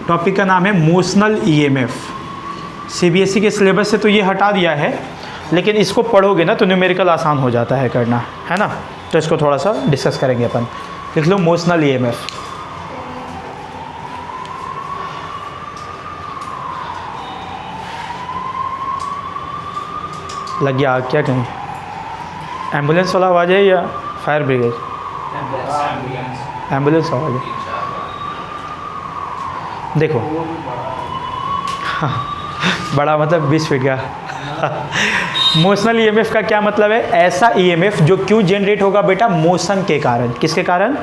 Topic का नाम है मोशनल ईएमएफ। सीबीएसई के सिलेबस से तो ये हटा दिया है, लेकिन इसको पढ़ोगे ना तो न्यूमेरिकल आसान हो जाता है करना, है ना। तो इसको थोड़ा सा डिस्कस करेंगे अपन। लिख लो मोशनल ईएमएफ। लग गया आग क्या कहीं? एम्बुलेंस वाला आवाज़ है या फायर ब्रिगेड? एम्बुलेंस आवाज़ है। देखो बड़ा मतलब 20 फीट का। मोशनल ईएमएफ का क्या मतलब है? ऐसा ईएमएफ जो क्यों जनरेट होगा बेटा? मोशन के कारण। किसके कारण?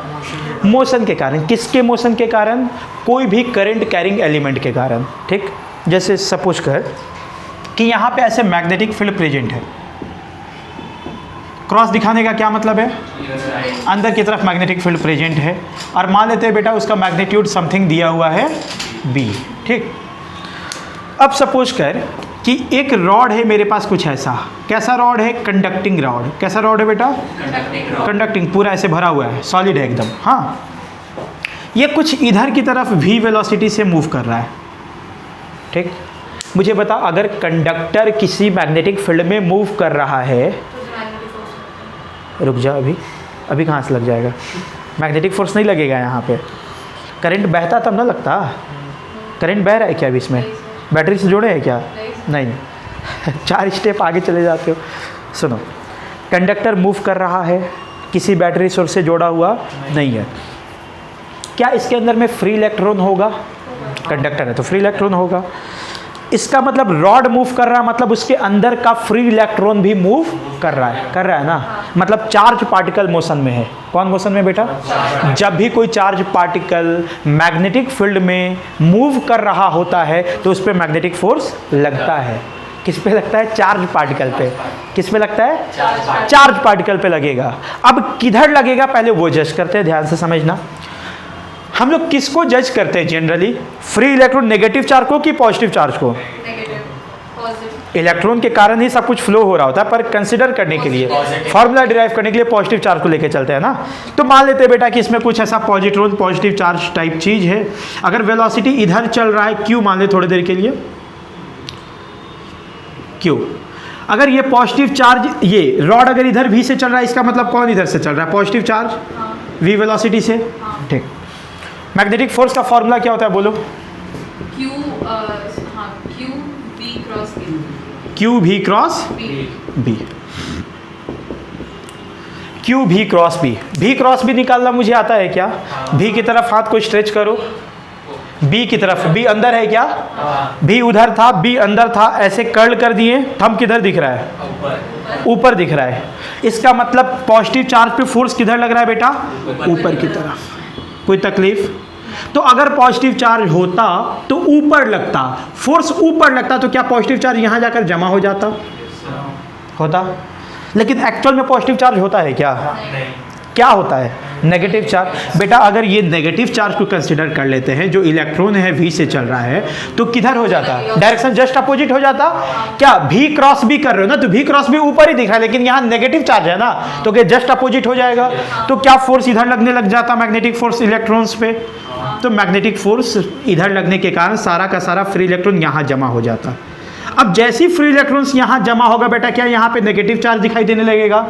मोशन के कारण। किसके मोशन के कारण? कोई भी करंट कैरिंग एलिमेंट के कारण। ठीक, जैसे सपोज कर कि यहाँ पे ऐसे मैग्नेटिक फील्ड प्रेजेंट है। क्रॉस दिखाने का क्या मतलब है? अंदर की तरफ मैग्नेटिक फील्ड प्रेजेंट है, और मान लेते हैं बेटा उसका मैग्नीट्यूड समथिंग दिया हुआ है b। ठीक, अब सपोज कर कि एक रॉड है मेरे पास कुछ ऐसा। कैसा रॉड है? Conducting rod. कैसा रॉड है बेटा? कंडक्टिंग, पूरा ऐसे भरा हुआ है, सॉलिड है एकदम। हाँ, ये कुछ इधर की तरफ v वेलोसिटी से मूव कर रहा है। ठीक, मुझे बता, अगर कंडक्टर किसी मैग्नेटिक फील्ड में मूव कर रहा है, रुक जा, अभी कहाँ से लग जाएगा? मैग्नेटिक फोर्स नहीं लगेगा यहाँ पे। करंट बहता तब ना लगता। करंट बह रहा है क्या अभी इसमें? बैटरी से जोड़े हैं क्या? नहीं। 4 स्टेप आगे चले जाते हो। सुनो, कंडक्टर मूव कर रहा है, किसी बैटरी सोर्स से जोड़ा हुआ नहीं है। क्या इसके अंदर में फ्री इलेक्ट्रॉन होगा? कंडक्टर है तो फ्री इलेक्ट्रॉन होगा। इसका मतलब रॉड मूव कर रहा है, मतलब उसके अंदर का फ्री इलेक्ट्रॉन भी मूव कर रहा है ना। मतलब चार्ज पार्टिकल मोशन में है। कौन मोशन में बेटा? जब भी कोई चार्ज पार्टिकल मैग्नेटिक फील्ड में मूव कर रहा होता है तो उस पर मैग्नेटिक फोर्स लगता है। किस पे लगता है? चार्ज पार्टिकल पे। किस पे लगता है? चार्ज पार्टिकल पे लगेगा। अब किधर लगेगा पहले वो जज करते हैं, ध्यान से समझना। हम लोग किसको जज करते हैं generally? Free electron negative charge को कि पॉजिटिव चार्ज को? इलेक्ट्रॉन के कारण ही सब कुछ फ्लो हो रहा होता है, पर कंसिडर करने के लिए, फॉर्मूला डिराइव करने के लिए पॉजिटिव चार्ज को लेके चलते हैं ना। तो मान लेते हैं बेटा कि इसमें कुछ ऐसा पॉजिटिव चार्ज टाइप चीज है। अगर वेलोसिटी इधर चल रहा है, क्यू मान ले थोड़ी देर के लिए, क्यू। अगर ये पॉजिटिव चार्ज, ये रॉड अगर इधर भी से चल रहा है, इसका मतलब कौन इधर से चल रहा है? पॉजिटिव चार्ज वी वेलोसिटी से। ठीक, मैग्नेटिक फोर्स का फॉर्मूला क्या होता है बोलो? क्यू भी क्रॉस बी। क्यू भी क्रॉस बी। भी क्रॉस बी निकालना मुझे आता है क्या? भी की तरफ हाथ को स्ट्रेच करो, बी की तरफ। बी अंदर है क्या? भी उधर था, बी अंदर था, ऐसे कर्ल कर दिए। थंब किधर दिख रहा है? ऊपर दिख रहा है। इसका मतलब पॉजिटिव चार्ज पे फोर्स किधर लग रहा है बेटा? ऊपर की तरफ। कोई तकलीफ? तो अगर पॉजिटिव चार्ज होता तो ऊपर लगता, फोर्स ऊपर लगता, तो क्या पॉजिटिव चार्ज यहां जाकर जमा हो जाता? होता। लेकिन एक्चुअल में पॉजिटिव चार्ज होता है क्या? क्या होता है? Negative charge. बेटा अगर ये नेगेटिव चार्ज को कंसीडर कर लेते हैं, जो इलेक्ट्रॉन है v से चल रहा है, तो किधर हो जाता? डायरेक्शन जस्ट अपोजिट हो जाता। क्या v क्रॉस भी कर रहे हो ना, तो v क्रॉस भी ऊपर ही दिख रहा है, लेकिन यहाँ नेगेटिव चार्ज है ना, तो क्या जस्ट अपोजिट हो जाएगा? तो क्या फोर्स इधर लगने लग जाता, मैग्नेटिक फोर्स इलेक्ट्रॉन्स पे। तो मैग्नेटिक फोर्स इधर लगने के कारण सारा का सारा फ्री इलेक्ट्रॉन यहाँ जमा हो जाता। अब जैसी फ्री इलेक्ट्रॉन्स यहाँ जमा होगा बेटा, क्या यहाँ पे नेगेटिव चार्ज दिखाई देने लगेगा?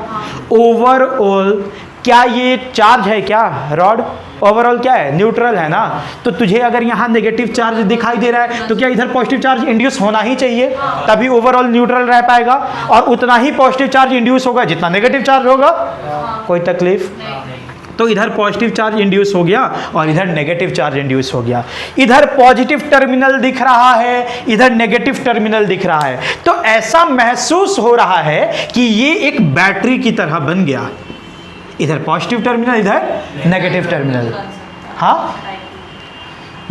ओवरऑल क्या ये चार्ज है क्या? रॉड ओवरऑल क्या है? न्यूट्रल है ना। तो तुझे अगर यहाँ नेगेटिव चार्ज दिखाई दे रहा है, तो क्या इधर पॉजिटिव चार्ज इंड्यूस होना ही चाहिए, तभी ओवरऑल न्यूट्रल रह पाएगा, और उतना ही पॉजिटिव चार्ज इंड्यूस होगा जितना नेगेटिव चार्ज होगा। कोई तकलीफ? तो इधर पॉजिटिव चार्ज इंड्यूस हो गया और इधर नेगेटिव चार्ज इंड्यूस हो गया। इधर पॉजिटिव टर्मिनल दिख रहा है, इधर नेगेटिव टर्मिनल दिख रहा है। तो ऐसा महसूस हो रहा है कि ये एक बैटरी की तरह बन गया। इधर पॉजिटिव टर्मिनल, इधर नेगेटिव टर्मिनल। हाँ,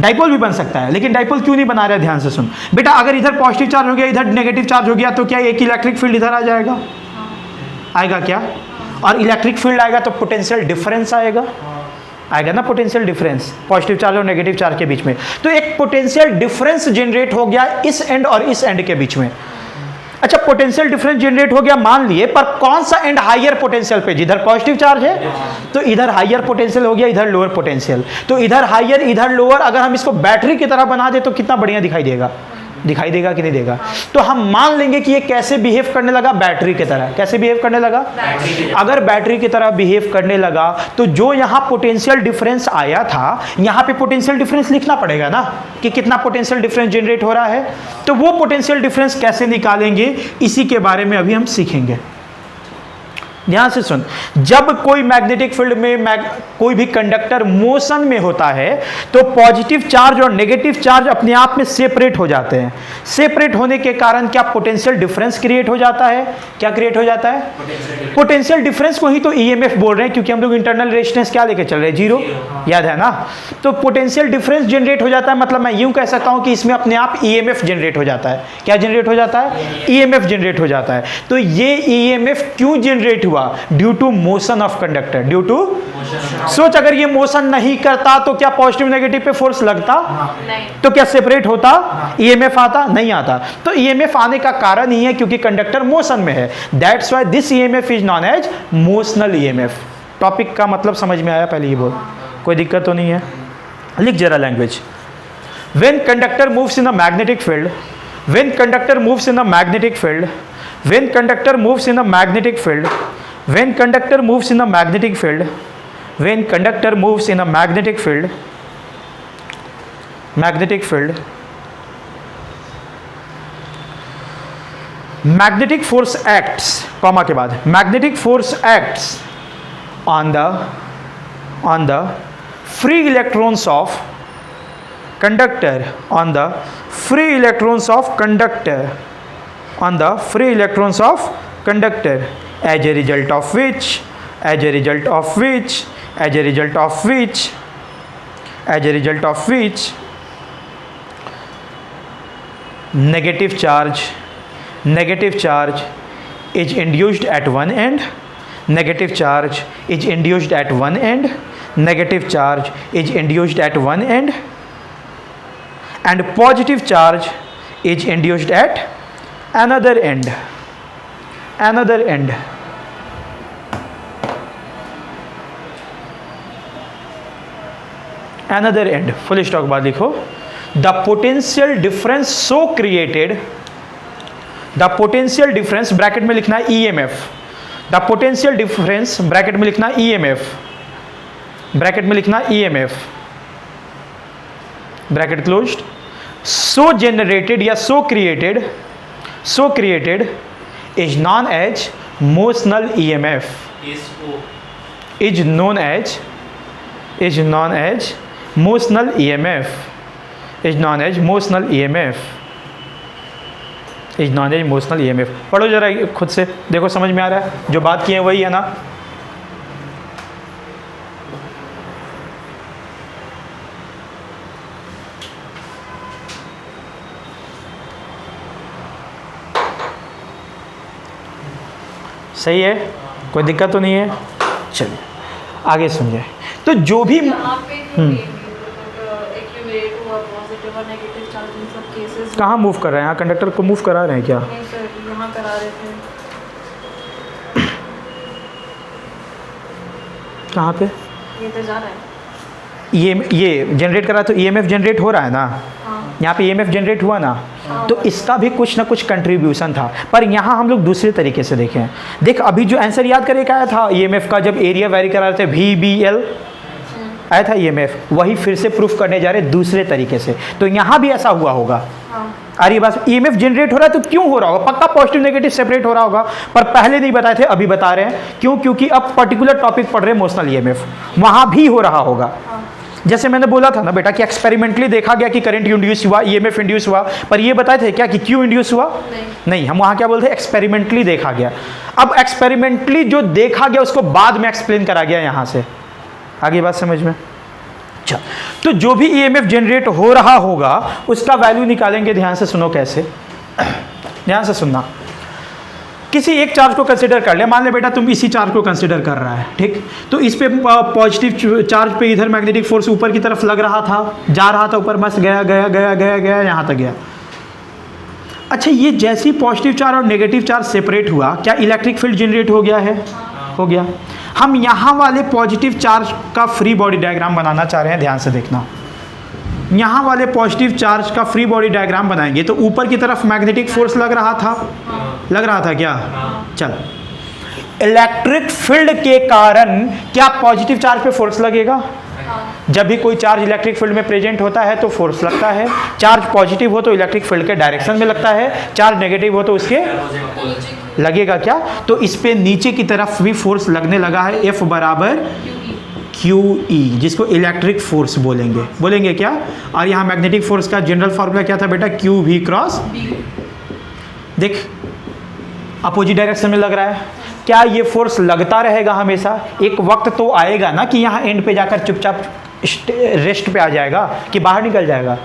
डाइपोल भी बन सकता है, लेकिन डाइपोल क्यों नहीं बना रहा है? ध्यान से सुन बेटा, अगर इधर पॉजिटिव चार्ज हो गया, इधर नेगेटिव चार्ज हो गया, तो क्या एक इलेक्ट्रिक फील्ड इधर आ जाएगा? आएगा क्या? और इलेक्ट्रिक फील्ड आएगा तो पोटेंशियल डिफरेंस आएगा ना, पोटेंशियल डिफरेंस पॉजिटिव चार्ज और नेगेटिव चार्ज के बीच में। तो एक पोटेंशियल डिफरेंस जनरेट हो गया इस एंड और इस एंड के बीच में। अच्छा, पोटेंशियल डिफरेंस जनरेट हो गया मान लिए, पर कौन सा एंड हायर पोटेंशियल पे? जिधर पॉजिटिव चार्ज है तो इधर हायर पोटेंशियल हो गया, इधर लोअर पोटेंशियल। तो इधर हायर इधर लोअर, अगर हम इसको बैटरी की तरह बना दे तो कितना बढ़िया दिखाई देगा, दिखाई देगा कि नहीं देगा? तो हम मान लेंगे कि ये कैसे बिहेव करने लगा, बैटरी की तरह। कैसे बिहेव करने लगा? अगर बैटरी की तरह बिहेव करने लगा तो जो यहां पोटेंशियल डिफरेंस आया था, यहां पे पोटेंशियल डिफरेंस लिखना पड़ेगा ना कि कितना पोटेंशियल डिफरेंस जनरेट हो रहा है। तो वो पोटेंशियल डिफरेंस कैसे निकालेंगे, इसी के बारे में अभी हम सीखेंगे। ध्यान से सुन, जब कोई मैग्नेटिक फील्ड में कोई भी कंडक्टर मोशन में होता है तो पॉजिटिव चार्ज और नेगेटिव चार्ज अपने आप में सेपरेट हो जाते हैं। सेपरेट होने के कारण क्या पोटेंशियल डिफरेंस क्रिएट हो जाता है? क्या क्रिएट हो जाता है? पोटेंशियल डिफरेंस को ही तो ईएमएफ बोल रहे हैं, क्योंकि हम लोग इंटरनल रेजिस्टेंस क्या लेके चल रहे हैं? जीरो, याद है ना? तो पोटेंशियल डिफरेंस जनरेट हो जाता है, मतलब मैं यूं कह सकता हूं कि इसमें अपने आप ईएमएफ जनरेट हो जाता है। क्या जनरेट हो जाता है? ईएमएफ जनरेट हो जाता है। तो ये ईएमएफ क्यों जनरेट हुआ? Due to motion of conductor. Due to सोच, अगर ये मोशन नहीं करता तो क्या पॉजिटिव नेगेटिव पे फोर्स लगता? नहीं। तो क्या सेपरेट होता? ईएमएफ आता? नहीं आता। तो ईएमएफ आने का कारण ही है क्योंकि कंडक्टर मोशन में है। That's why this EMF is known as motional EMF. Topic का मतलब समझ में आया? पहले ये बोल, कोई दिक्कत तो नहीं है? लिख जरा language. When conductor moves in a magnetic field, when conductor moves in a magnetic field, when conductor moves in a magnetic field, when conductor moves in a magnetic field, when conductor moves in a magnetic field, magnetic force acts, comma के बाद, magnetic force acts on the free electrons of conductor, on the free electrons of conductor, on the free electrons of conductor, as a result of which, as a result of which, as a result of which, as a result of which negative charge is induced at one end, negative charge is induced at one end, negative charge is induced at one end, and positive charge is induced at another end, another end. Another end, full stop बाद लिखो। The potential difference so created, the potential difference bracket में लिखना है EMF, the potential difference bracket में लिखना EMF, bracket में लिखना EMF, bracket closed, so generated या so created is known as motional EMF, is known as motional EMF, is known as motional EMF, is known as motional EMF। पढ़ो जरा खुद से, देखो समझ में आ रहा है? जो बात की है वही है ना? सही है, कोई दिक्कत तो नहीं है? चलिए आगे सुनिए। तो जो भी कहाँ मूव कर रहे हैं? यहाँ कंडक्टर को मूव करा रहे हैं क्या? नहीं सर, यहाँ करा रहे थे। कहाँ पे? ये तो जा रहा है। ये जनरेट करा तो ईएमएफ जनरेट हो रहा है ना? हाँ। यहाँ पे ईएमएफ जनरेट हुआ ना? हाँ। तो इसका भी कुछ ना कुछ कंट्रीब्यूशन था, पर यहाँ हम लोग दूसरे तरीके से देखें। देख अभी जो आंसर याद करे क्या आया था ईएमएफ का, जब एरिया वेरी करा रहे थे VBL आया था ईएमएफ, वही फिर से प्रूफ करने जा रहे दूसरे तरीके से। तो यहाँ भी ऐसा हुआ होगा। हाँ। अरे बस ईएमएफ जनरेट हो रहा है तो क्यों हो रहा होगा? पक्का पॉजिटिव नेगेटिव सेपरेट हो रहा होगा, पर पहले नहीं बताए थे, अभी बता रहे हैं। क्यों? क्योंकि अब पर्टिकुलर टॉपिक पढ़ रहे हैं मोशनल ईएमएफ, वहाँ भी हो रहा होगा। जैसे मैंने बोला था ना बेटा कि एक्सपेरिमेंटली देखा गया कि करंट इंड्यूस हुआ, ईएमएफ इंड्यूस हुआ, पर ये बताए थे क्या कि क्यों इंड्यूस हुआ? नहीं, हम वहाँ क्या बोलते हैं? एक्सपेरिमेंटली देखा गया। अब एक्सपेरिमेंटली जो देखा गया उसको बाद में एक्सप्लेन करा गया यहाँ से। आगे बात समझ में? अच्छा, तो जो भी ईएमएफ जनरेट हो रहा होगा उसका वैल्यू निकालेंगे। ध्यान से सुनो कैसे, ध्यान से सुनना। किसी एक चार्ज को कंसिडर कर ले, मान ले बेटा तुम इसी चार्ज को कंसिडर कर रहा है, ठीक? तो इस पे पॉजिटिव चार्ज पे इधर मैग्नेटिक फोर्स ऊपर की तरफ लग रहा था, जा रहा था ऊपर, बस गया गया गया गया गया यहाँ तक गया। अच्छा, ये जैसे ही पॉजिटिव चार्ज और नेगेटिव चार्ज सेपरेट हुआ, क्या इलेक्ट्रिक फील्ड जनरेट हो गया है? हो गया। हम यहाँ वाले पॉजिटिव चार्ज का फ्री बॉडी डायग्राम बनाना चाह रहे हैं, ध्यान से देखना। यहाँ वाले पॉजिटिव चार्ज का फ्री बॉडी डायग्राम बनाएंगे तो ऊपर की तरफ मैग्नेटिक फोर्स लग रहा था क्या? चल, इलेक्ट्रिक फील्ड के कारण क्या पॉजिटिव चार्ज पे फोर्स लगेगा? जब भी कोई चार्ज इलेक्ट्रिक फील्ड में प्रेजेंट होता है तो फोर्स लगता है। चार्ज पॉजिटिव हो तो इलेक्ट्रिक फील्ड के डायरेक्शन में लगता है, चार्ज नेगेटिव हो तो उसके लगेगा क्या? तो इस पे नीचे की तरफ भी फोर्स लगने लगा है, F बराबर QE, जिसको इलेक्ट्रिक फोर्स बोलेंगे क्या? और यहाँ मैग्नेटिक फोर्स का जनरल फार्मूला क्या था बेटा? QV cross B। देख, अपोजिट डायरेक्शन में लग रहा है। क्या ये फोर्स लगता रहेगा हमेशा? एक वक्त तो आएगा ना कि यहाँ एंड पे जाकर चुपचाप रेस्ट पे आ जाएगा कि बाहर निकल जाएगा।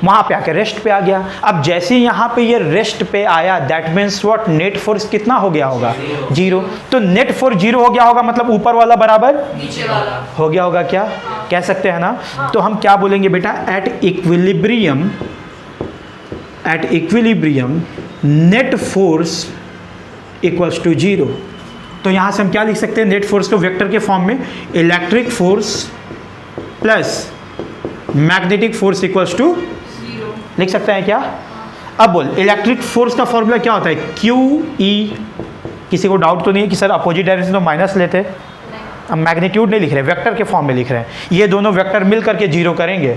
वहाँ पे आकर रेस्ट पे आ गया। अब जैसे यहाँ पे ये रेस्ट पे आया, that means what? Net force कितना हो गया होगा? 0। तो नेट फोर्स 0 हो गया होगा, मतलब ऊपर वाला बराबर नीचे वाला हो गया होगा। क्या कह सकते हैं ना? तो हम क्या बोलेंगे बेटा? At equilibrium net force equals to 0। तो यहाँ से हम क्या लिख सकते हैं? नेट फोर्स को वेक्टर के फॉर्म में, electric force plus magnetic force equals to 0 लिख सकते हैं क्या? अब बोल, इलेक्ट्रिक फोर्स का फॉर्मूला क्या होता है? QE। किसी को डाउट तो नहीं है कि सर अपोजिट डायरेक्शन तो माइनस लेते? अब मैग्नीट्यूड नहीं लिख रहे, वेक्टर के फॉर्म में लिख रहे हैं। ये दोनों वेक्टर मिल करके 0 करेंगे।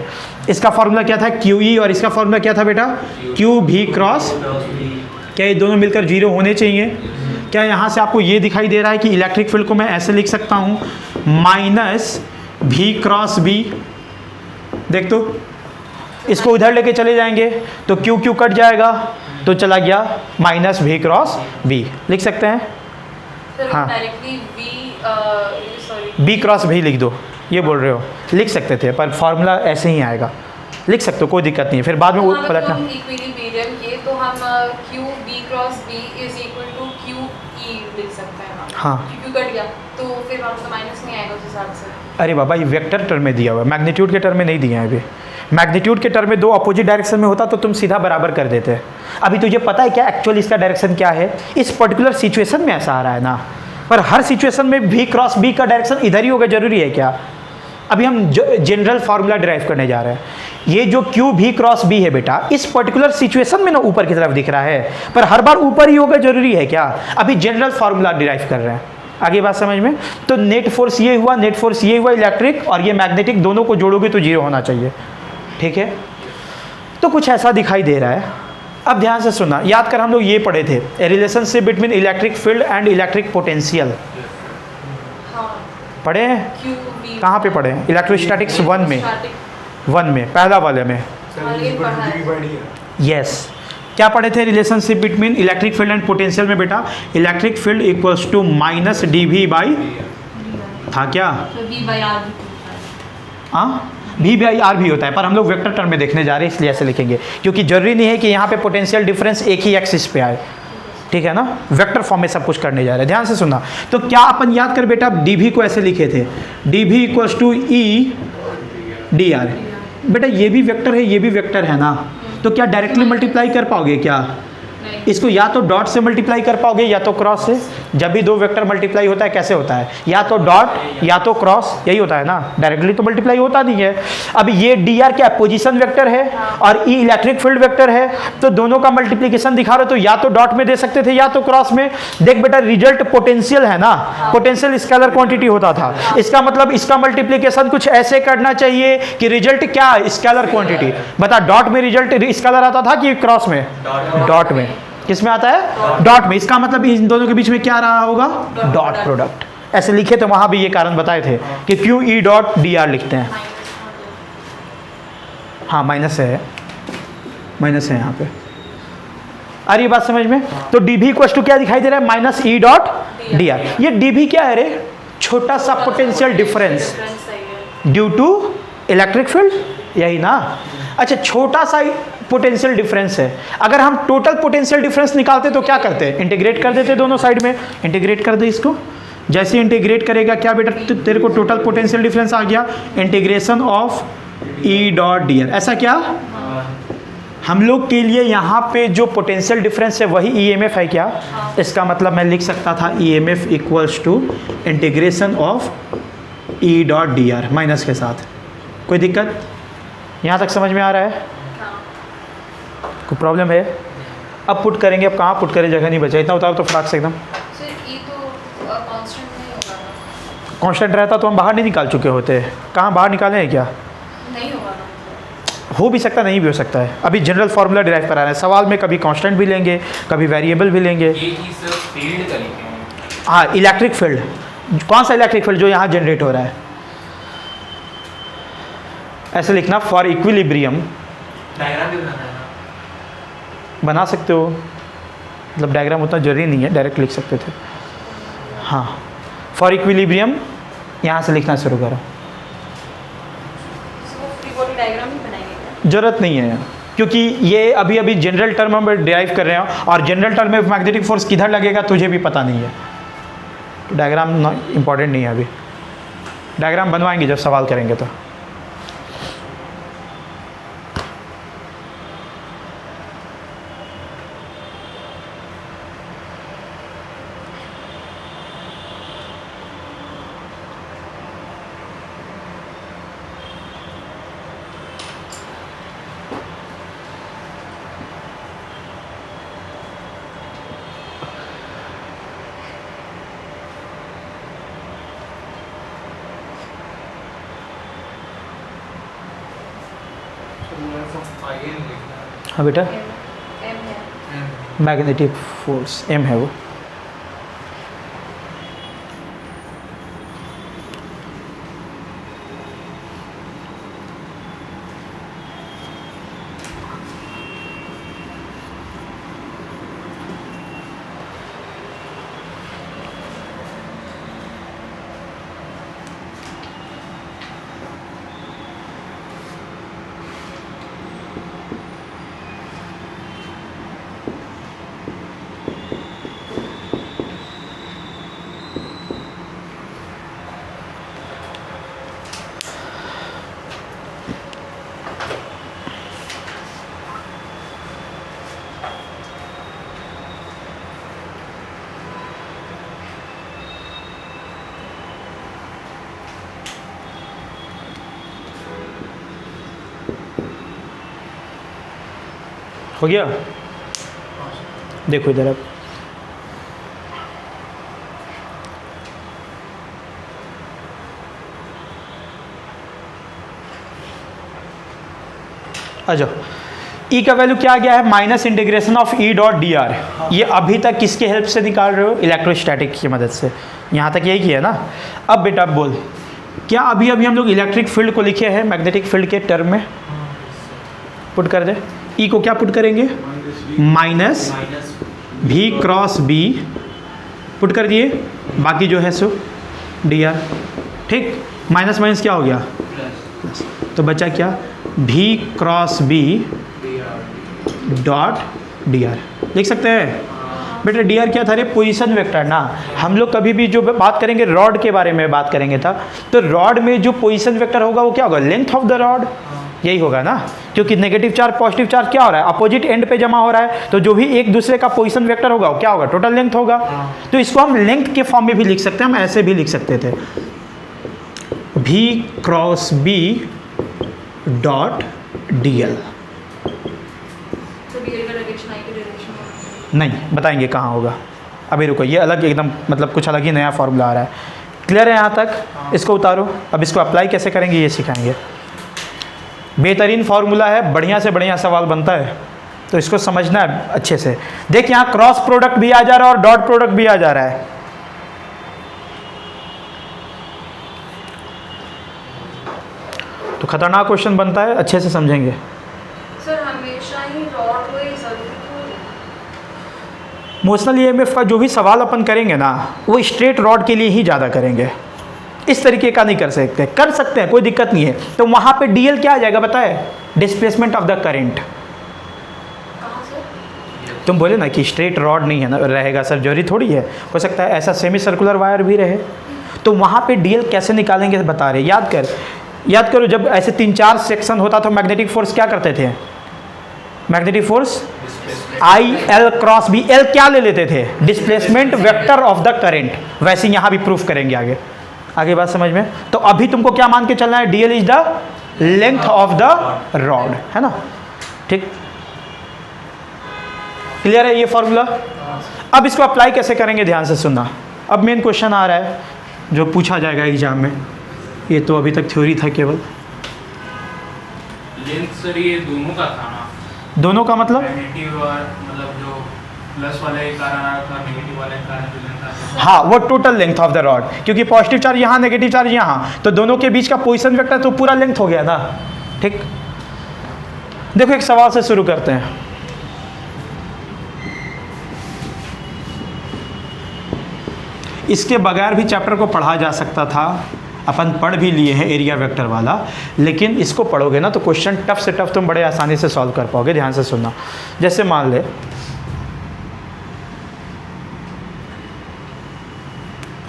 इसका फॉर्मूला क्या था? QE, और इसका फॉर्मूला क्या था बेटा? QV cross. क्या ये दोनों मिलकर 0 होने चाहिए? क्या यहाँ से आपको ये दिखाई दे रहा है कि इलेक्ट्रिक फील्ड को मैं ऐसे लिख सकता हूँ, माइनस V क्रॉस B? देख तो, इसको उधर लेके चले जाएंगे तो Q कट जाएगा, तो चला गया माइनस V क्रॉस B। लिख सकते हैं? हाँ, डायरेक्टली B क्रॉस भी लिख दो, ये बोल रहे हो? लिख सकते थे, पर फॉर्मूला ऐसे ही आएगा। लिख सकते हो, कोई दिक्कत नहीं है, फिर बाद में वो पलटना। इक्विलिब्रियम के तो हम QB cross B is equal to QE लिख सकते हैं। हाँ, Q कट गया तो फिर वहाँ तो माइनस नहीं आएगा उस हिसाब से। अरे बाबा, ये वेक्टर टर्म में दिया हुआ है, मैग्नीट्यूड के टर्म में नहीं दिया है। अभी मैग्नीट्यूड के टर्म में दो अपोजिट डायरेक्शन में होता तो तुम सीधा बराबर कर देते। अभी तुझे पता है क्या एक्चुअली इसका डायरेक्शन क्या है? इस पर्टिकुलर सिचुएशन में ऐसा आ रहा है ना, पर हर सिचुएशन में V क्रॉस B का डायरेक्शन इधर ही होगा, जरूरी है क्या? अभी हम जनरल फार्मूला डिराइव करने जा रहे हैं। ये जो QV क्रॉस B है बेटा, इस पर्टिकुलर सिचुएशन में ना ऊपर की तरफ दिख रहा है, पर हर बार ऊपर ही होगा, जरूरी है क्या? अभी जनरल फार्मूला डिराइव कर रहे हैं। आगे बात समझ में? तो नेट फोर्स ये हुआ, नेट फोर्स ये हुआ इलेक्ट्रिक, और ये मैग्नेटिक, दोनों को जोड़ोगे तो 0 होना चाहिए। ठीक है, तो कुछ ऐसा दिखाई दे रहा है। अब ध्यान से सुनना, याद कर हम लोग ये पढ़े थे, ए relationship between electric field and electric potential. पढ़े हैं? कहाँ पे पढ़े हैं? इलेक्ट्रोस्टैटिक्स 1 में, पहला वाले में। यस, क्या पढ़े थे? Relationship between electric field and potential में बेटा, electric field equals to minus dV by, था क्या? हाँ, V बाई R भी होता है, पर हम लोग वेक्टर टर्म में देखने जा रहे हैं इसलिए ऐसे लिखेंगे, क्योंकि जरूरी नहीं है कि यहाँ पे पोटेंशियल डिफरेंस एक ही एक्सिस पे आए। ठीक है ना, वेक्टर फॉर्म में सब कुछ करने जा रहे हैं, ध्यान से सुनना। तो क्या अपन याद कर बेटा, dV को ऐसे लिखे थे, dV equals to E dr। बेटा ये भी वेक्टर है, ये भी वेक्टर है ना, तो क्या डायरेक्टली मल्टीप्लाई कर पाओगे क्या? इसको या तो डॉट से मल्टीप्लाई कर पाओगे या तो क्रॉस से। जब भी दो वेक्टर मल्टीप्लाई होता है कैसे होता है? या तो डॉट या तो क्रॉस, यही होता है ना, डायरेक्टली तो मल्टीप्लाई होता नहीं है। अब ये dr क्या पोजीशन वेक्टर है और E इलेक्ट्रिक फील्ड वेक्टर है, तो दोनों का मल्टीप्लीकेशन दिखा रहे हो तो या तो डॉट में दे सकते थे या तो क्रॉस में। देख बेटा, रिजल्ट पोटेंशियल है ना, पोटेंशियल स्केलर क्वांटिटी होता था, इसका मतलब इसका मल्टीप्लीकेशन कुछ ऐसे करना चाहिए कि रिजल्ट क्या? Scalar quantity. बता, डॉट में रिजल्ट स्केलर आता था कि क्रॉस में? डॉट में। किस में आता है? डॉट में। इसका मतलब इन दोनों के बीच में क्या रहा होगा? Dot product. ऐसे लिखे तो वहां भी ये कारण बताए थे कि QE डॉट dr लिखते हैं। हाँ, माइनस है, माइनस है यहाँ पे। आ रही बात समझ में? तो dV इक्वल टू क्या दिखाई दे रहा है? Minus E dot dr। ये dV क्या है रे? छोटा सा potential difference due to electric field, यही ना? अच्छा, छोटा सा पोटेंशियल डिफरेंस है। अगर हम टोटल पोटेंशियल डिफरेंस निकालते तो क्या करते? इंटीग्रेट कर देते दोनों साइड में। इंटीग्रेट कर दे इसको। जैसे इंटीग्रेट करेगा क्या बेटा, तेरे को टोटल पोटेंशियल डिफरेंस आ गया, integration of E dot dr। ऐसा क्या? हम लोग के लिए यहाँ पे जो पोटेंशियल डिफरेंस है वही ईएमएफ है क्या? इसका मतलब मैं लिख सकता था EMF equals to integration of E dot D R minus के साथ। कोई दिक्कत यहाँ तक समझ में आ रहा है? कोई प्रॉब्लम है? अब पुट करेंगे, अब कहाँ पुट करें, जगह नहीं बचा, इतना उतारो तो फटाक से एकदम। सर ई तो कांस्टेंट नहीं होगा ना? कांस्टेंट रहता तो हम बाहर नहीं निकाल चुके होते। कहाँ बाहर निकाले हैं क्या? नहीं होगा ना? हो भी सकता, नहीं भी हो सकता है। अभी जनरल फार्मूला डिराइव करा रहे हैं, सवाल में कभी कांस्टेंट भी लेंगे, कभी वेरिएबल भी लेंगे। ये चीज़ सर फील्ड का लिखे हैं। हाँ, इलेक्ट्रिक फील्ड। कौन सा इलेक्ट्रिक फील्ड? जो यहाँ जनरेट हो रहा है। ऐसे लिखना फॉर इक्विलिब्रियम। डायग्राम भी बनाना है ना? बना सकते हो, मतलब डायग्राम उतना जरूरी नहीं है, डायरेक्ट लिख सकते थे। हाँ, फॉर इक्विलिब्रियम यहाँ से लिखना शुरू करो। सो वो फ्री बॉडी डायग्राम ही बनाएंगे क्या? ज़रूरत नहीं है, क्योंकि ये अभी अभी जनरल टर्म में डिराइव कर रहे हैं, और जनरल टर्म में मैग्नेटिक फोर्स किधर लगेगा तुझे भी पता नहीं है, तो डायग्राम इम्पॉर्टेंट नहीं है। अभी डायग्राम बनवाएंगे जब सवाल करेंगे तो। आगे नहीं लिखना है। हाँ बेटा, एम है। मैग्नेटिक फोर्स एम है वो। हो गया? देखो इधर अब, आ जाओ। ई का वैल्यू क्या आ गया है? Minus integration of E dot D are. ये अभी तक किसके हेल्प से निकाल रहे हो? इलेक्ट्रोस्टैटिक की मदद से। यहाँ तक यही किया ना। अब बेटा अब बोल, क्या अभी अभी हम लोग इलेक्ट्रिक फील्ड को लिखे हैं मैग्नेटिक फील्ड के टर्म में? पुट कर दे। ई को क्या पुट करेंगे? माइनस भी क्रॉस बी पुट कर दिए, बाकी जो है सो डी आर। ठीक, माइनस माइनस क्या हो गया? प्लस। तो बचा क्या? V cross B dot D R. लिख सकते हैं बेटा। डी आर क्या था रे? पोजीशन वेक्टर ना। हम लोग कभी भी जो बात करेंगे रॉड के बारे में बात करेंगे था, तो रॉड में जो पोजीशन वेक्टर होगा वो क्या होगा? लेंथ ऑफ द रॉड, यही होगा ना। क्योंकि नेगेटिव चार्ज पॉजिटिव चार्ज क्या हो रहा है? अपोजिट एंड पे जमा हो रहा है, तो जो भी एक दूसरे का पोजीशन वेक्टर होगा वो क्या होगा? टोटल लेंथ होगा। तो इसको हम लेंथ के फॉर्म में भी लिख सकते हैं, हम ऐसे भी लिख सकते थे, V cross B dot D L. नहीं बताएंगे कहाँ होगा, अभी रुको, ये अलग एकदम मतलब कुछ अलग ही नया फॉर्मूला आ रहा है। क्लियर है यहाँ तक? इसको उतारो, अब इसको अप्लाई कैसे करेंगे ये सिखाएंगे। बेहतरीन फार्मूला है, बढ़िया से बढ़िया सवाल बनता है, तो इसको समझना है अच्छे से। देख यहाँ क्रॉस प्रोडक्ट भी आ जा रहा है और डॉट प्रोडक्ट भी आ जा रहा है। तो खतरनाक क्वेश्चन बनता है, अच्छे से समझेंगे। सर हमेशा ही रॉड को ही जरूरी मोशनल ईएमएफ का जो भी सवाल अपन करेंगे ना, वो स्ट्रेट रॉड के लिए ही ज़्यादा करेंगे, इस तरीके का नहीं कर सकते। कर सकते हैं, कोई दिक्कत नहीं है। तो वहाँ पे डीएल क्या आ जाएगा बताए? Displacement of the current. कहाँ से? तुम बोले ना कि स्ट्रेट रॉड नहीं है ना रहेगा सर, जरूरी थोड़ी है, हो सकता है ऐसा सेमी सर्कुलर वायर भी रहे। तो वहाँ पे डीएल कैसे निकालेंगे बता रहे। याद करो, जब ऐसे 3-4 सेक्शन होता था मैग्नेटिक फोर्स क्या करते थे? Magnetic force I L cross B. L क्या ले लेते थे? Displacement vector of the current. वैसे यहां भी प्रूफ करेंगे आगे। आगे बात समझ में? तो अभी तुमको क्या मान के चलना है? DL is the length of the rod, है ना? ठीक, क्लियर है ये फॉर्मूला? अब इसको अप्लाई कैसे करेंगे ध्यान से सुनना। अब मेन क्वेश्चन आ रहा है जो पूछा जाएगा एग्जाम में। ये तो अभी तक थ्योरी था केवल। लेंथ सर ये दोनों का था ना? दोनों का मतलब? नेगेटिव और मतलब जो प्लस वाले कारण आ रहा था, नेगेटिव वाले कारण जो लेंथ आता था। हाँ, वो total length of the rod, क्योंकि पॉजिटिव चार्ज यहाँ, नेगेटिव चार्ज यहाँ, तो दोनों के बीच का पोजीशन वेक्टर तो पूरा लेंथ हो गया ना। ठीक, देखो एक सवाल से शुरू करते हैं। इसके बगैर भी चैप्टर को पढ़ा जा सकता था, अपन पढ़ भी लिए हैं एरिया वेक्टर वाला, लेकिन इसको पढ़ोगे ना तो क्वेश्चन टफ से टफ तुम बड़े आसानी से सॉल्व कर पाओगे। ध्यान से सुनना। जैसे मान ले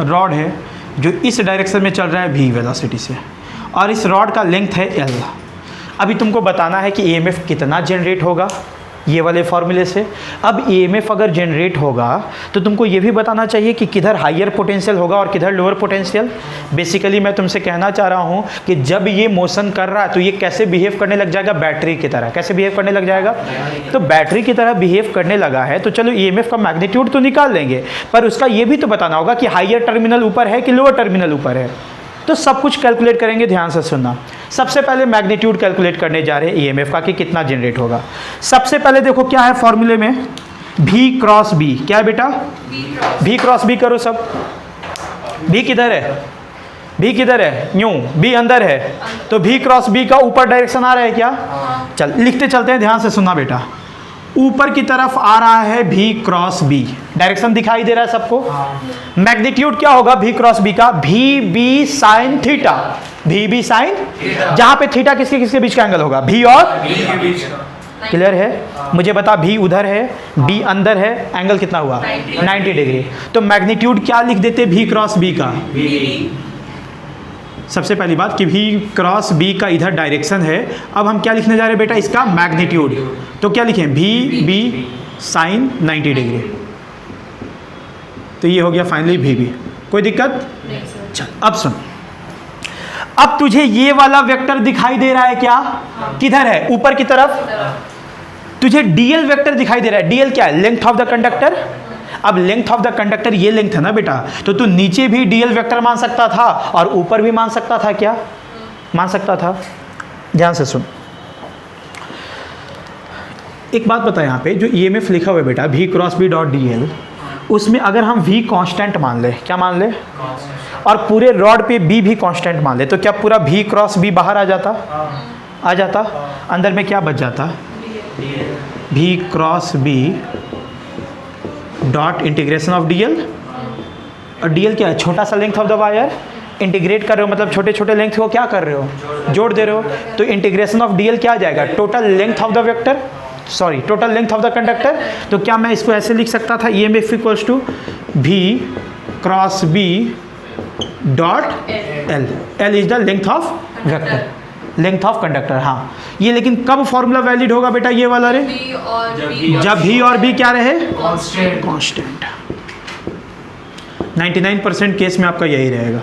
रॉड है जो इस डायरेक्शन में चल रहा है v वेलोसिटी से, और इस रॉड का लेंथ है l। अभी तुमको बताना है कि EMF कितना जनरेट होगा ये वाले फॉर्मूले से। अब EMF अगर जनरेट होगा तो तुमको ये भी बताना चाहिए कि किधर हायर पोटेंशियल होगा और किधर लोअर पोटेंशियल। बेसिकली मैं तुमसे कहना चाह रहा हूँ कि जब ये मोशन कर रहा है तो ये कैसे बिहेव करने लग जाएगा? बैटरी की तरह। कैसे बिहेव करने लग जाएगा? तो बैटरी की तरह बिहेव करने लगा है तो चलो EMF का मैग्नीट्यूड तो निकाल लेंगे, पर उसका ये भी तो बताना होगा कि हायर टर्मिनल ऊपर है कि लोअर टर्मिनल ऊपर है। तो सब कुछ कैलकुलेट करेंगे। ध्यान से सुनना। सबसे पहले मैग्नीट्यूड कैलकुलेट करने जा रहे हैं EMF का कि कितना जनरेट होगा। सबसे पहले देखो क्या है फॉर्मूले में, V क्रॉस B। क्या है बेटा? V क्रॉस B करो सब। B किधर है? B किधर है? यूं B अंदर है, तो V क्रॉस B का ऊपर डायरेक्शन आ रहा है क्या? चल लिखते चलते हैं। ध्यान से सुनना बेटा। ऊपर की तरफ आ रहा है V क्रॉस B, डायरेक्शन दिखाई दे रहा है सबको। मैग्नीट्यूड क्या होगा V क्रॉस B का? VB sine theta. VB sine, जहां पे थीटा किसके किसके बीच का एंगल होगा? V और क्लियर है? मुझे बता V उधर है, B अंदर है, एंगल कितना हुआ? 90 डिग्री। तो मैग्नीट्यूड क्या लिख देते V क्रॉस B का? सबसे पहली बात कि V क्रॉस B का इधर डायरेक्शन है। अब हम क्या लिखने जा रहे हैं बेटा? इसका मैग्नीट्यूड। तो क्या लिखें? VB sine 90 degree. तो ये हो गया फाइनली VB। कोई दिक्कत? चल अब सुन। अब तुझे ये वाला वेक्टर दिखाई दे रहा है क्या? किधर है? ऊपर की तरफ। तुझे DL वेक्टर दिखाई दे रहा है। DL क्या है? Length of the conductor. अब लेंथ ऑफ द कंडक्टर ये लेंथ है ना बेटा, तो तू नीचे भी DL वेक्टर मान सकता था और ऊपर भी मान सकता था। क्या मान सकता था? ध्यान से सुन। एक बात बता, यहाँ पे जो EMF लिखा हुआ है बेटा V cross B dot DL, उसमें अगर हम V कांस्टेंट मान ले, क्या मान ले, और पूरे रॉड पे B भी कांस्टेंट मान ले, तो क्या पूरा V क्रॉस B बाहर आ जाता? आ जाता। अंदर में क्या बच जाता? V cross B dot integration of DL। और DL क्या है? छोटा सा length of the wire. Integrate कर रहे हो मतलब छोटे छोटे लेंथ को क्या कर रहे हो? जोड़ दे रहे हो। तो इंटीग्रेशन ऑफ DL क्या आ जाएगा? Total length of the vector, sorry total length of the conductor. तो क्या मैं इसको ऐसे लिख सकता था? EMF equals to V cross B dot L। L is the length of vector, length of conductor. हाँ, ये लेकिन कब फॉर्मूला वैलिड होगा बेटा ये वाला रे? जब V और B क्या रहे? कांस्टेंट। 99% केस में आपका यही रहेगा।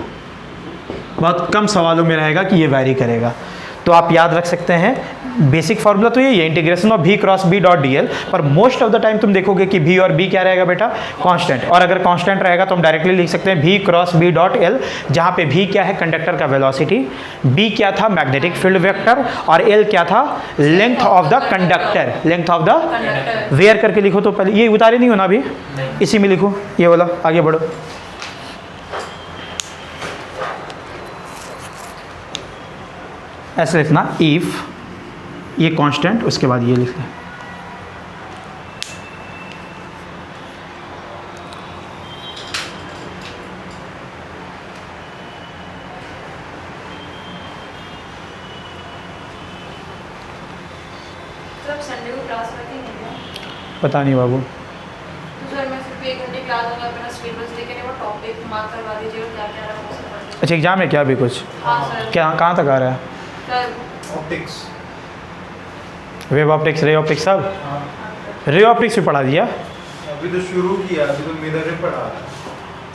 बहुत कम सवालों में रहेगा कि ये वैरी करेगा। तो आप याद रख सकते हैं बेसिक फार्मूला तो यही है, integration of V cross B dot DL। पर मोस्ट ऑफ द टाइम तुम देखोगे कि V और B क्या रहेगा बेटा? कांस्टेंट। और अगर कांस्टेंट रहेगा तो हम डायरेक्टली लिख सकते हैं V cross B dot L, जहाँ पे V क्या है? कंडक्टर का वेलोसिटी, B क्या था? मैग्नेटिक फील्ड वेक्टर, और L क्या था? Length of the conductor. Length of the wire करके लिखो। तो पहले ये उतारे नहीं होना, अभी इसी में लिखो ये वाला। आगे बढ़ो। ऐसे लिखना, इफ ये कांस्टेंट, उसके बाद ये लिखना। संडे को क्लास रखेंगे क्या? पता नहीं बाबू। तो सर मैं सिर्फ 1 घंटे क्लास होगा, अपना सिलेबस लेके नहीं, वो टॉपिक मार्क करवा दीजिएगा क्या क्या रहा है वो सब पढ़ लीजिए। अच्छा एग्जाम है क्या अभी कुछ? हाँ सर। क्या कहाँ तक आ रहा है? Sir optics wave optics, ray optics सब, हाँ, रे ऑप्टिक्स भी पढ़ा दिया, अभी तो शुरू किया, अभी तो मिरर ही पढ़ा रहा है।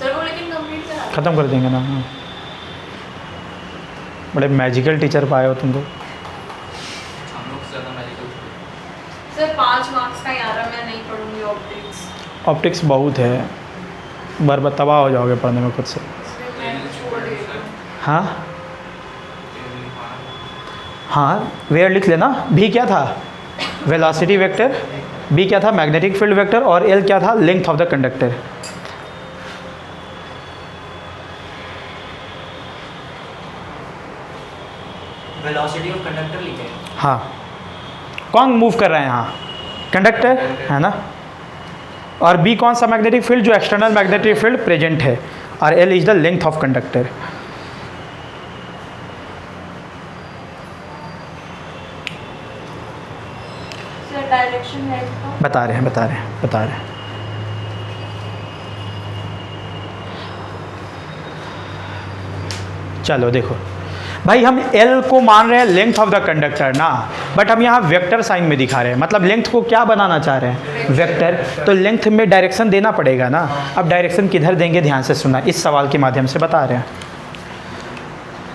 सर वो लेकिन कंप्लीट करा ख़त्म कर देंगे ना। हाँ। बड़े मैजिकल टीचर पाए हो तुम तो। हम लोग से ज़्यादा मेडिकल। सर 5 मार्क्स का यार मैं नहीं पढ़ूंगी ऑप्टिक्स, ऑप्टिक्स बहुत है, बर्बाद तबाह हो जाओगे पढ़ने में खुद से। इसलिए मैं छोड़ देती हूँ। हाँ हाँ, वेयर लिख लेना। भी क्या था? वेलोसिटी वेक्टर, बी क्या था? मैग्नेटिक फील्ड वेक्टर, और एल क्या था? Length of the conductor. Velocity of conductor लिखे। हाँ, कौन मूव कर रहा है यहाँ? कंडक्टर है ना। और बी कौन सा मैग्नेटिक फील्ड? जो एक्सटर्नल मैग्नेटिक फील्ड प्रेजेंट है, और L is the length of conductor. Sir direction है इसका, बता रहे हैं। चलो देखो भाई, हम L को मान रहे हैं लेंथ ऑफ द कंडक्टर ना, बट हम यहाँ वेक्टर साइन में दिखा रहे हैं, मतलब लेंथ को क्या बनाना चाह रहे हैं? वेक्टर। तो लेंथ में डायरेक्शन देना पड़ेगा ना। अब डायरेक्शन किधर देंगे? ध्यान से सुनना, इस सवाल के माध्यम से बता रहे हैं,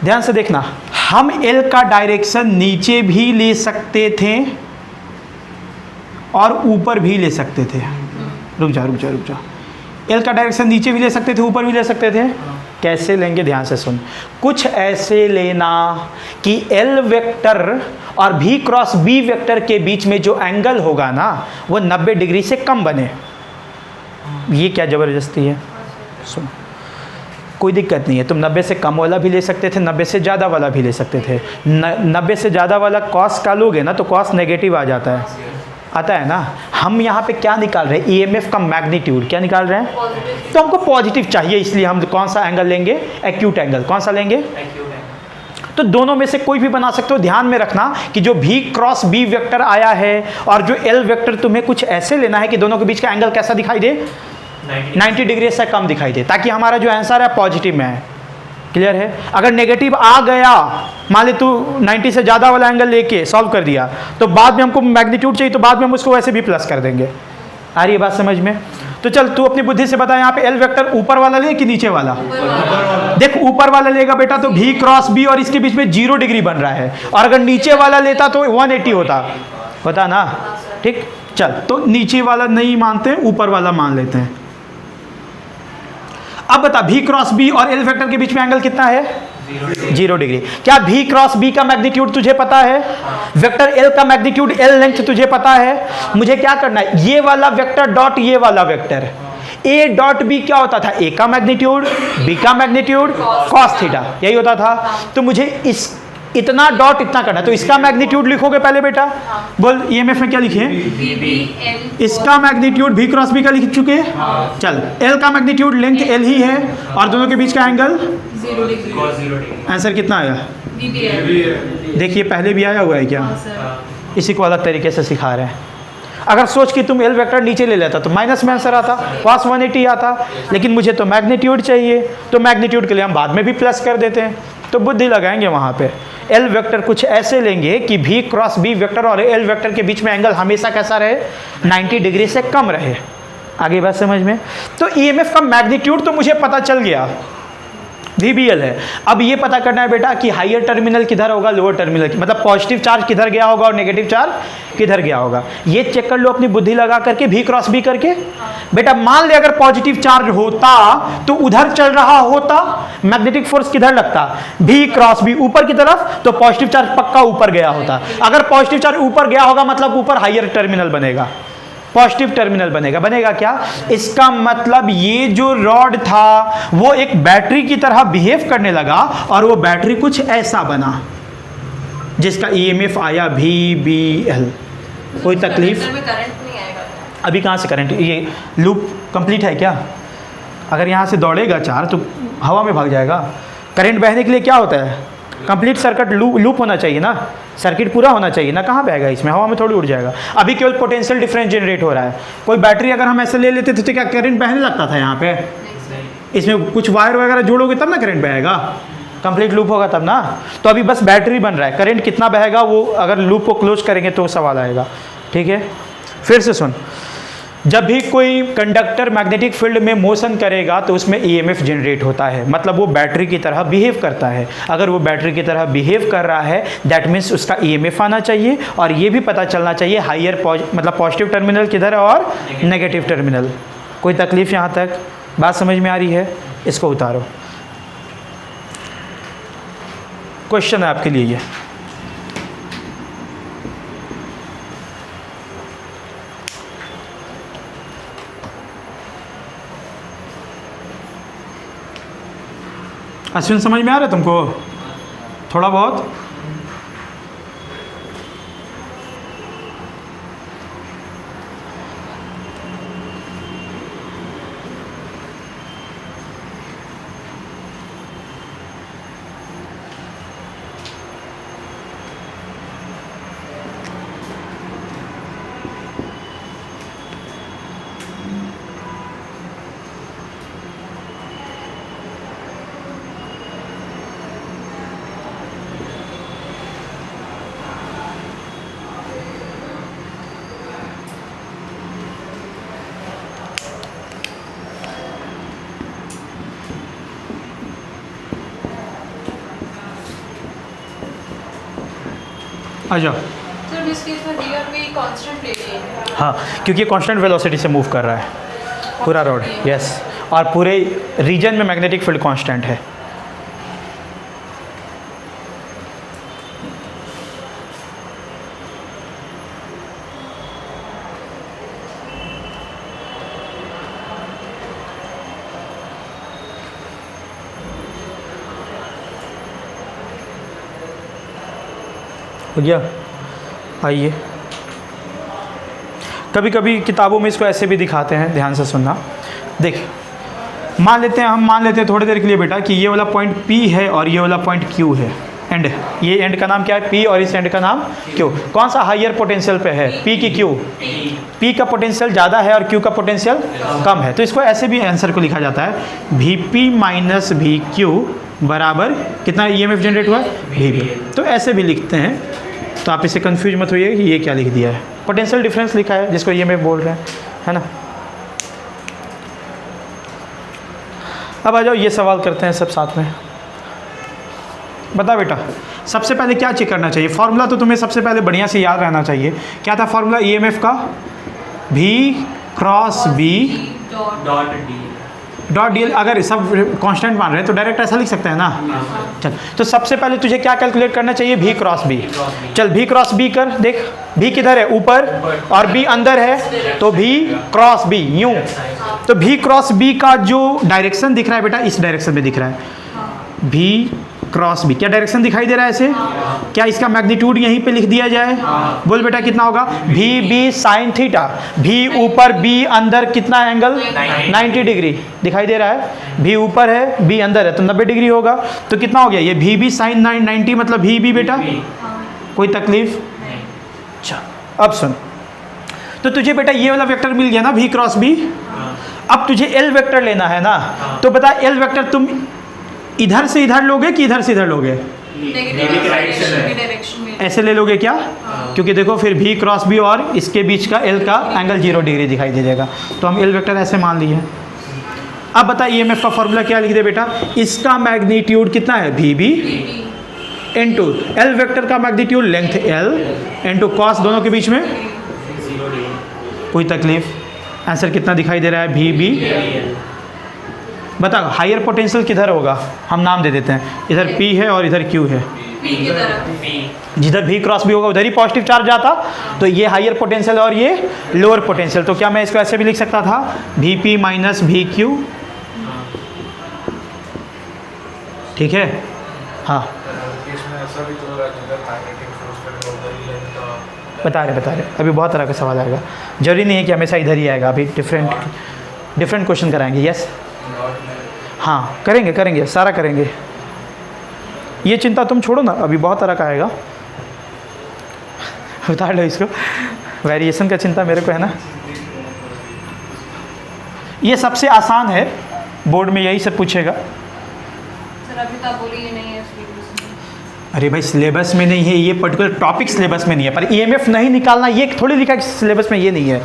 ध्यान से देखना। हम L का डायरेक्शन नीचे भी ले सकते थे और ऊपर भी ले सकते थे। रुक जा। एल का डायरेक्शन नीचे भी ले सकते थे, ऊपर भी ले सकते थे। कैसे लेंगे? ध्यान से सुन। कुछ ऐसे लेना कि एल वेक्टर और भी क्रॉस बी वेक्टर के बीच में जो एंगल होगा ना, वो 90 डिग्री से कम बने। ये क्या ज़बरदस्ती है? सुनो, कोई दिक्कत नहीं है, तुम 90 से कम वाला भी ले सकते थे, 90 से ज़्यादा वाला भी ले सकते थे। 90 से ज़्यादा वाला कॉस का लोगे ना तो कॉस नेगेटिव आ जाता है, आता है ना। हम यहाँ पे क्या निकाल रहे हैं? ईएमएफ का मैग्नीट्यूड क्या निकाल रहे हैं? पॉजिटिव। तो हमको पॉजिटिव चाहिए, इसलिए हम कौन सा एंगल लेंगे? Acute angle. कौन सा लेंगे? तो दोनों में से कोई भी बना सकते हो। ध्यान में रखना कि जो भी क्रॉस बी वेक्टर आया है और जो एल वेक्टर, तुम्हें कुछ ऐसे लेना है कि दोनों के बीच का एंगल कैसा दिखाई दे? 90 डिग्री से कम दिखाई दे, ताकि हमारा जो आंसर है पॉजिटिव में है। क्लियर है? अगर नेगेटिव आ गया, मान ले तू 90 से ज़्यादा वाला एंगल लेके सॉल्व कर दिया, तो बाद में हमको मैग्नीट्यूड चाहिए, तो बाद में हम उसको वैसे भी प्लस कर देंगे। आ रही है बात समझ में? तो चल तू अपनी बुद्धि से बता, यहाँ पे एल वेक्टर ऊपर वाला ले कि नीचे वाला? देख, ऊपर वाला लेगा बेटा तो भी क्रॉस बी और इसके बीच में 0 डिग्री बन रहा है, और अगर नीचे वाला लेता तो 180 होता ना। ठीक, चल तो नीचे वाला नहीं मानते, ऊपर वाला मान लेते हैं। अब बता, भी क्रॉस बी और एल वेक्टर के बीच में एंगल कितना है? 0 डिग्री। क्या भी क्रॉस बी का मैग्नीट्यूड तुझे पता है? वेक्टर एल का मैग्नीट्यूड, एल लेंथ तुझे पता है? मुझे क्या करना है? ये वाला वेक्टर डॉट ये वाला वेक्टर, ए डॉट बी क्या होता था? ए का मैग्नीट्यूड, बी का मैग्नीट्यूड कॉस थीटा, यही होता था। तो मुझे इस इतना डॉट इतना करना है, तो इसका मैग्नीट्यूड लिखोगे पहले बेटा। बोल ईएमएफ में क्या लिखे? इसका मैग्नीट्यूड भी क्रॉस बी का लिख चुके। चल, एल का मैग्नीट्यूड लेंथ एल ही है, और दोनों के बीच का एंगल 0 डिग्री। आंसर कितना आया? BBL। देखिए, पहले भी आया हुआ है क्या? हाँ सर। इसी को अलग तरीके से सिखा रहे हैं। अगर सोच कि तुम एल वेक्टर नीचे ले लेता तो माइनस में आंसर आता, cos 180 आता, लेकिन मुझे तो मैग्नीट्यूड चाहिए, तो मैग्नीट्यूड के लिए हम बाद में भी प्लस कर देते हैं। तो बुद्धि लगाएंगे वहाँ पे। एल वेक्टर कुछ ऐसे लेंगे कि भी क्रॉस बी वेक्टर और एल वेक्टर के बीच में एंगल हमेशा कैसा रहे? 90 डिग्री से कम रहे। आगे बात समझ में? तो ईएमएफ का मैग्नीट्यूड तो मुझे पता चल गया, VBL है। अब ये पता करना है बेटा कि हायर टर्मिनल किधर होगा, लोअर टर्मिनल, मतलब पॉजिटिव चार्ज किधर गया होगा और नेगेटिव चार्ज किधर गया होगा। ये चेक कर लो अपनी बुद्धि लगा करके, भी क्रॉस बी करके। बेटा मान ले अगर पॉजिटिव चार्ज होता तो उधर चल रहा होता, मैग्नेटिक फोर्स किधर लगता? भी क्रॉस बी ऊपर की तरफ, तो पॉजिटिव चार्ज पक्का ऊपर गया होता। अगर पॉजिटिव चार्ज ऊपर गया होगा मतलब ऊपर हायर टर्मिनल बनेगा, पॉजिटिव टर्मिनल बनेगा क्या? इसका मतलब ये जो रॉड था वो एक बैटरी की तरह बिहेव करने लगा, और वो बैटरी कुछ ऐसा बना जिसका ईएमएफ आया VBL। कोई तकलीफ? में करंट नहीं आएगा। अभी कहाँ से करंट? ये लूप कंप्लीट है क्या? अगर यहाँ से दौड़ेगा चार तो हवा में भाग जाएगा। करंट बहने के लिए क्या होता है? कंप्लीट सर्किट लूप होना चाहिए ना, सर्किट पूरा होना चाहिए ना। कहाँ बहेगा इसमें? हवा में थोड़ी उड़ जाएगा। अभी केवल पोटेंशियल डिफरेंस जनरेट हो रहा है। कोई बैटरी अगर हम ऐसे ले लेते थे तो क्या करंट बहने लगता था? यहाँ पे इसमें कुछ वायर वगैरह जोड़ोगे तब ना करंट बहेगा। कंप्लीट लूप होगा तब ना। तो अभी बस बैटरी बन रहा है, करंट कितना बहेगा वो अगर लूप को क्लोज करेंगे तो सवाल आएगा। ठीक है, फिर से सुन, जब भी कोई कंडक्टर मैग्नेटिक फील्ड में मोशन करेगा तो उसमें ईएमएफ जनरेट होता है, मतलब वो बैटरी की तरह बिहेव करता है। अगर वो बैटरी की तरह बिहेव कर रहा है दैट मीन्स उसका ईएमएफ आना चाहिए, और ये भी पता चलना चाहिए हाइयर मतलब पॉजिटिव टर्मिनल किधर है और नेगेटिव टर्मिनल। कोई तकलीफ यहाँ तक बात समझ में आ रही है? इसको उतारो, क्वेश्चन है आपके लिए ये। अश्विन समझ में आ रहा है तुमको थोड़ा बहुत? आ जाओ। सर इस केस में वी और वी कांस्टेंट ले लिए हैं। हाँ, क्योंकि ये कांस्टेंट वेलोसिटी से मूव कर रहा है पूरा रोड। यस, और पूरे रीजन में मैग्नेटिक फील्ड कांस्टेंट है। हो गया? आइए, कभी कभी किताबों में इसको ऐसे भी दिखाते हैं, ध्यान से सुनना। देख, मान लेते हैं थोड़ी देर के लिए बेटा कि ये वाला पॉइंट P है और ये वाला पॉइंट Q है, एंड ये एंड का नाम क्या है? P, और इस एंड का नाम Q। कौन सा हाइयर पोटेंशियल पे है, P की Q? P का पोटेंशियल ज़्यादा है और Q का पोटेंशियल कम है, तो इसको ऐसे भी आंसर को लिखा जाता है, VP माइनस VQ बराबर कितना ईएमएफ जनरेट हुआ है? VB। तो ऐसे भी लिखते हैं, तो आप इसे कंफ्यूज मत होइए कि ये क्या लिख दिया है, पोटेंशियल डिफरेंस लिखा है जिसको ईएमएफ बोल रहे हैं, है ना। अब आ जाओ, ये सवाल करते हैं सब साथ में। बता बेटा, सबसे पहले क्या चेक करना चाहिए? फॉर्मूला तो तुम्हें सबसे पहले बढ़िया से याद रहना चाहिए। क्या था फॉर्मूला ईएमएफ का? V cross B dot D dot D L. अगर सब कांस्टेंट मान रहे हैं तो डायरेक्ट ऐसा लिख सकते हैं ना। चल, तो सबसे पहले तुझे क्या कैलकुलेट करना चाहिए? V cross B। चल, V क्रॉस B कर, देख V किधर है? ऊपर, और B अंदर है, तो V क्रॉस B यूं। तो V क्रॉस B का जो डायरेक्शन दिख रहा है बेटा, इस डायरेक्शन में दिख रहा है। V क्रॉस B क्या डायरेक्शन दिखाई दे रहा है ऐसे? क्या इसका मैग्नीट्यूड यहीं पे लिख दिया जाए? बोल बेटा कितना होगा? VB sine theta. V ऊपर B अंदर कितना एंगल? 90 डिग्री दिखाई दे रहा है। V ऊपर है, B अंदर है, तो 90 डिग्री होगा। तो कितना हो गया ये? VB साइन 90 मतलब VB बेटा। कोई तकलीफ? अच्छा, अब सुन, तो तुझे बेटा ये वाला वेक्टर मिल गया ना, V क्रॉस B। अब तुझे L वेक्टर लेना है ना, तो बता L वेक्टर तुम इधर से इधर लोगे कि इधर से इधर लोगे? नेगेटिव डायरेक्शन में ऐसे ले लोगे क्या? क्योंकि देखो फिर V क्रॉस B और इसके बीच का L का एंगल 0 डिग्री दिखाई दे जाएगा, तो हम L वेक्टर ऐसे मान लिए। अब बता ईएमएफ का फॉर्मूला क्या लिख दे बेटा? इसका मैग्नीट्यूड कितना है? VB इनटू L वेक्टर का magnitude length L into cos, दोनों के बीच में 0 डिग्री। कोई तकलीफ? आंसर कितना दिखाई दे रहा है? VB। बता, हाइयर पोटेंशियल किधर होगा? हम नाम दे देते हैं, इधर P है और इधर Q है। P की तरफ जिधर V क्रॉस B होगा उधर ही पॉजिटिव चार्ज आता, तो ये हाइयर पोटेंशियल और ये लोअर पोटेंशियल। तो क्या मैं इसको ऐसे भी लिख सकता था? VP माइनस VQ। ठीक है, हाँ इसमें ऐसा भी तो होगा जिधर मैग्नेटिक फोर्स का उधर ही लेंथ का बता रहे अभी बहुत तरह का सवाल आएगा, जरूरी नहीं है कि हमेशा इधर ही आएगा, अभी डिफरेंट क्वेश्चन कराएंगे। यस, हाँ करेंगे सारा करेंगे, ये चिंता तुम छोड़ो ना, अभी बहुत तरह का आएगा। उतार लो इसको, वेरिएशन का चिंता मेरे को है ना। ये सबसे आसान है, बोर्ड में यही सब पूछेगा। सर सर अभी तो आप बोले ये नहीं है सिलेबस में। अरे भाई सिलेबस में नहीं है, ये पर्टिकुलर टॉपिक सिलेबस में नहीं है, पर ईएमएफ नहीं निकालना ये थोड़ी लिखा है कि सिलेबस में ये नहीं है।